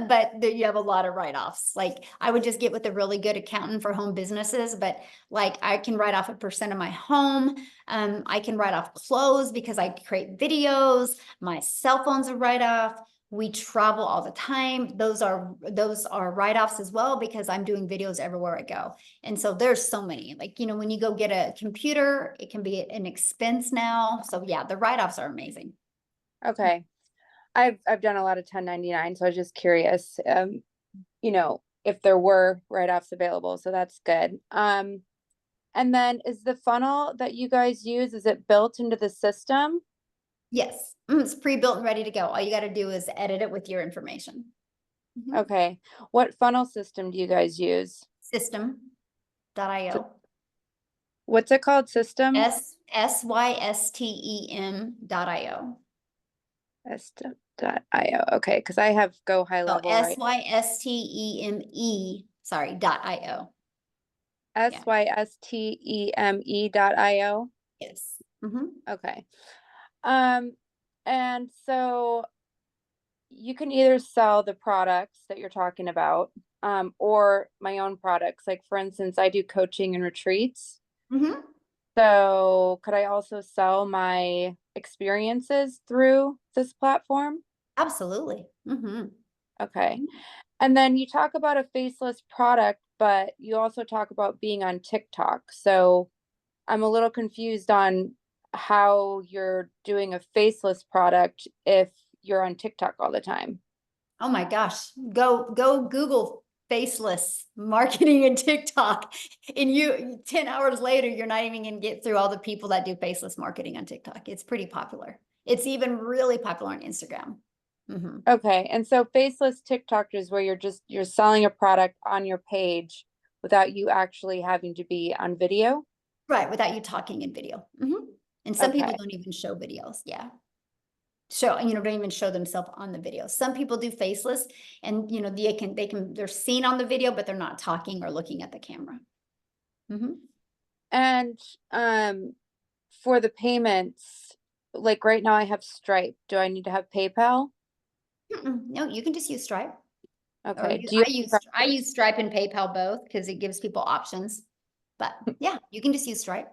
but you have a lot of write-offs. Like, I would just get with a really good accountant for home businesses, but like I can write off 1% of my home. I can write off clothes because I create videos. My cell phone's a write-off. We travel all the time. Those are write-offs as well, because I'm doing videos everywhere I go. And so there's so many, like, you know, when you go get a computer, it can be an expense now. So yeah, the write-offs are amazing. Okay. I've done a lot of 1099, so I was just curious, you know, if there were write-offs available. So that's good. And then is the funnel that you guys use, is it built into the system? Yes, it's pre-built and ready to go. All you got to do is edit it with your information. Okay. What funnel system do you guys use? System.io. What's it called? System? SYSTEM.io. System.io. Okay, because I have Go High Level. SYSTEME, sorry, .io. SYSTEME.io. Yes. Okay. And so you can either sell the products that you're talking about, or my own products. Like, for instance, I do coaching and retreats. So could I also sell my experiences through this platform? Absolutely. Okay. And then you talk about a faceless product, but you also talk about being on TikTok. So I'm a little confused on how you're doing a faceless product if you're on TikTok all the time. Oh my gosh. Go Google faceless marketing and TikTok, and 10 hours later, you're not even going to get through all the people that do faceless marketing on TikTok. It's pretty popular. It's even really popular on Instagram. Okay. And so faceless TikTok is where you're selling a product on your page without you actually having to be on video? Right. Without you talking in video. And some people don't even show videos. Yeah. show, don't even show themselves on the video. Some people do faceless, and they're seen on the video, but they're not talking or looking at the camera. And for the payments, like right now I have Stripe. Do I need to have PayPal? No, you can just use Stripe. Okay. I use Stripe and PayPal both because it gives people options. But yeah, you can just use Stripe.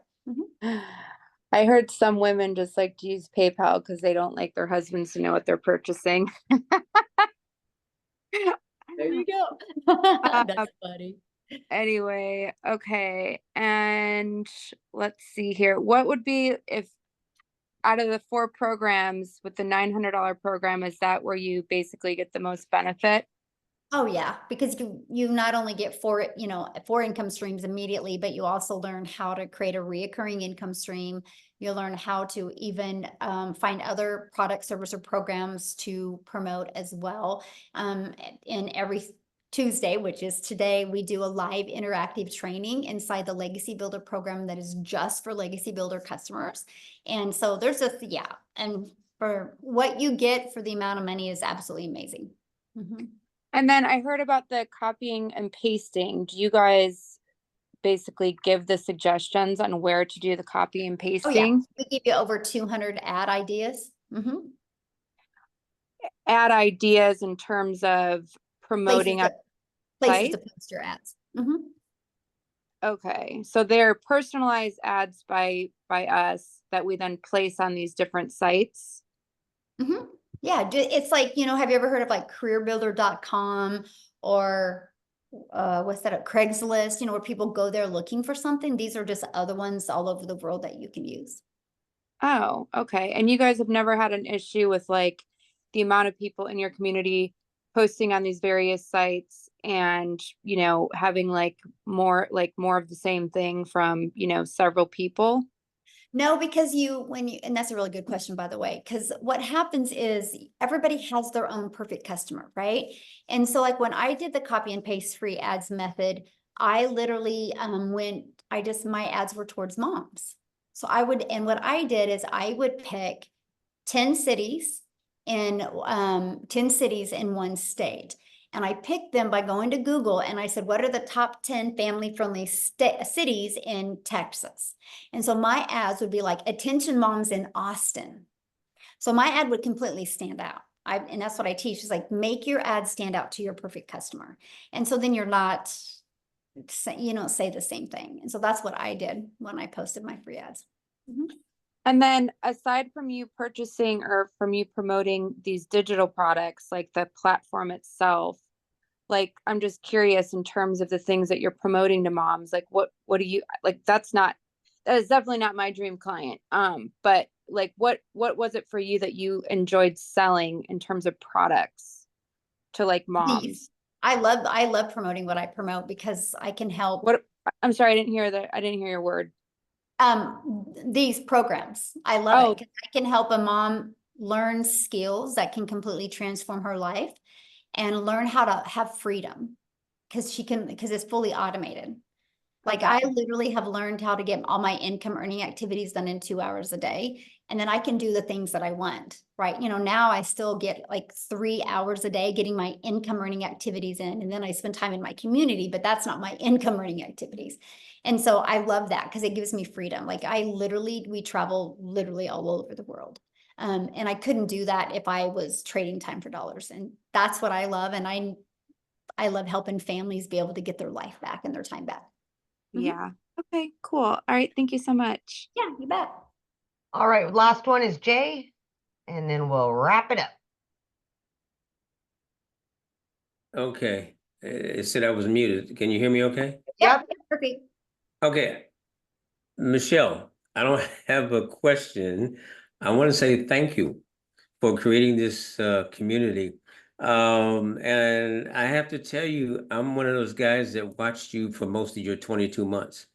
I heard some women just like to use PayPal because they don't like their husbands to know what they're purchasing. There you go. That's funny. Anyway, okay. And let's see here. What would be, if out of the 4 programs with the $900 program, is that where you basically get the most benefit? Oh yeah, because you not only get 4 income streams immediately, but you also learn how to create a reoccurring income stream. You learn how to even find other product, service, or programs to promote as well. In every Tuesday, which is today, we do a live interactive training inside the Legacy Builder program that is just for Legacy Builder customers. And so there's and for what you get for the amount of money is absolutely amazing. And then I heard about the copying and pasting. Do you guys basically give the suggestions on where to do the copy and pasting? Oh yeah, we give you over 200 ad ideas. Ad ideas in terms of promoting places to post your ads. Okay, so they're personalized ads by us that we then place on these different sites. Yeah, it's like, have you ever heard of like careerbuilder.com or what's that, Craigslist, where people go there looking for something? These are just other ones all over the world that you can use. Oh, okay. And you guys have never had an issue with like the amount of people in your community posting on these various sites and, having like more of the same thing from, several people? No, because and that's a really good question, by the way, because what happens is everybody has their own perfect customer, right? And so like when I did the copy and paste free ads method, I literally my ads were towards moms. So what I did is I would pick 10 cities in 10 cities in one state. And I picked them by going to Google and I said, what are the top 10 family-friendly cities in Texas? And so my ads would be like, attention moms in Austin. So my ad would completely stand out. And that's what I teach, is like, make your ad stand out to your perfect customer. And so then you don't say the same thing. And so that's what I did when I posted my free ads. And then aside from you purchasing or from you promoting these digital products, like the platform itself, like, I'm just curious in terms of the things that you're promoting to moms, like what do you like? That is definitely not my dream client. But like, what was it for you that you enjoyed selling in terms of products to like moms? I love promoting what I promote because I can help. I'm sorry, I didn't hear your word. These programs. I love it because I can help a mom learn skills that can completely transform her life and learn how to have freedom because it's fully automated. Like I literally have learned how to get all my income earning activities done in 2 hours a day. And then I can do the things that I want, right? Now I still get like 3 hours a day getting my income earning activities in. And then I spend time in my community, but that's not my income earning activities. And so I love that because it gives me freedom. Like we travel literally all over the world. And I couldn't do that if I was trading time for dollars. And that's what I love. And I love helping families be able to get their life back and their time back. Yeah. Okay, cool. All right. Thank you so much. Yeah, you bet. All right. Last one is Jay, and then we'll wrap it up. Okay. It said I was muted. Can you hear me okay? Yep. Perfect. Okay. Michelle, I don't have a question. I want to say thank you for creating this community. And I have to tell you, I'm one of those guys that watched you for most of your 22 months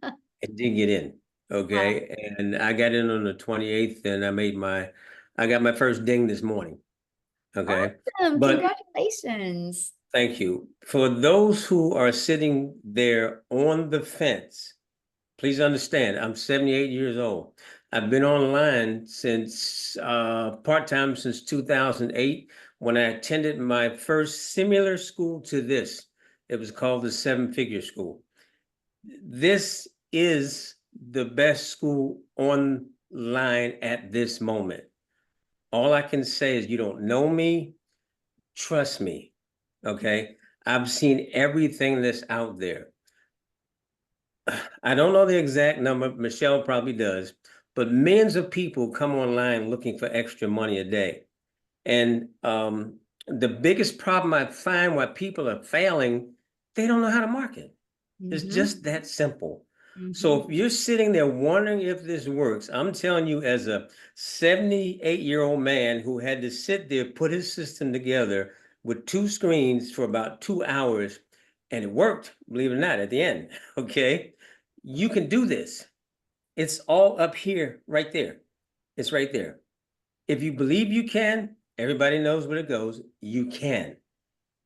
and didn't get in. Okay. Wow. And I got in on the 28th and I got my first ding this morning. Okay. Awesome. Congratulations. Thank you. For those who are sitting there on the fence, please understand, I'm 78 years old. I've been online since part-time since 2008 when I attended my first similar school to this. It was called the Seven Figure School. This is the best school online at this moment. All I can say is, you don't know me, trust me, okay? I've seen everything that's out there. I don't know the exact number, Michelle probably does, but millions of people come online looking for extra money a day. And the biggest problem I find why people are failing, they don't know how to market. It's just that simple. So if you're sitting there wondering if this works, I'm telling you, as a 78-year-old man who had to sit there, put his system together with 2 screens for about 2 hours, and it worked, believe it or not, at the end, okay? You can do this. It's all up here, right there. It's right there. If you believe you can, everybody knows where it goes, you can.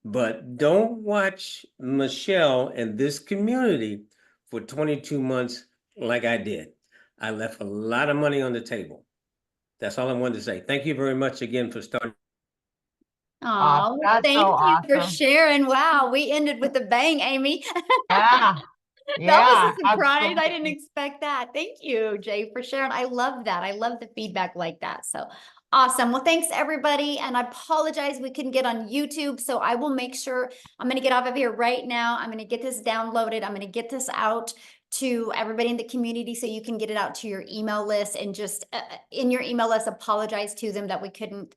But don't watch Michelle and this community for 22 months like I did. I left a lot of money on the table. That's all I wanted to say. Thank you very much again for starting. Oh, That's thank so you for awesome. sharing. Wow, we ended with a bang, Amy. Yeah. That was a surprise. I absolutely. didn't expect that. Thank you, Jay, for sharing. I love that. I love the feedback like that. So awesome. Well, thanks everybody. And I apologize we couldn't get on YouTube. So I will make sure I'm going to get off of here right now. I'm going to get this downloaded. I'm going to get this out to everybody in the community so you can get it out to your email list, and just in your email list, apologize to them that we couldn't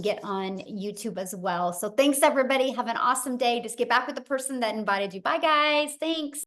get on YouTube as well. So thanks everybody. Have an awesome day. Just get back with the person that invited you. Bye guys. Thanks.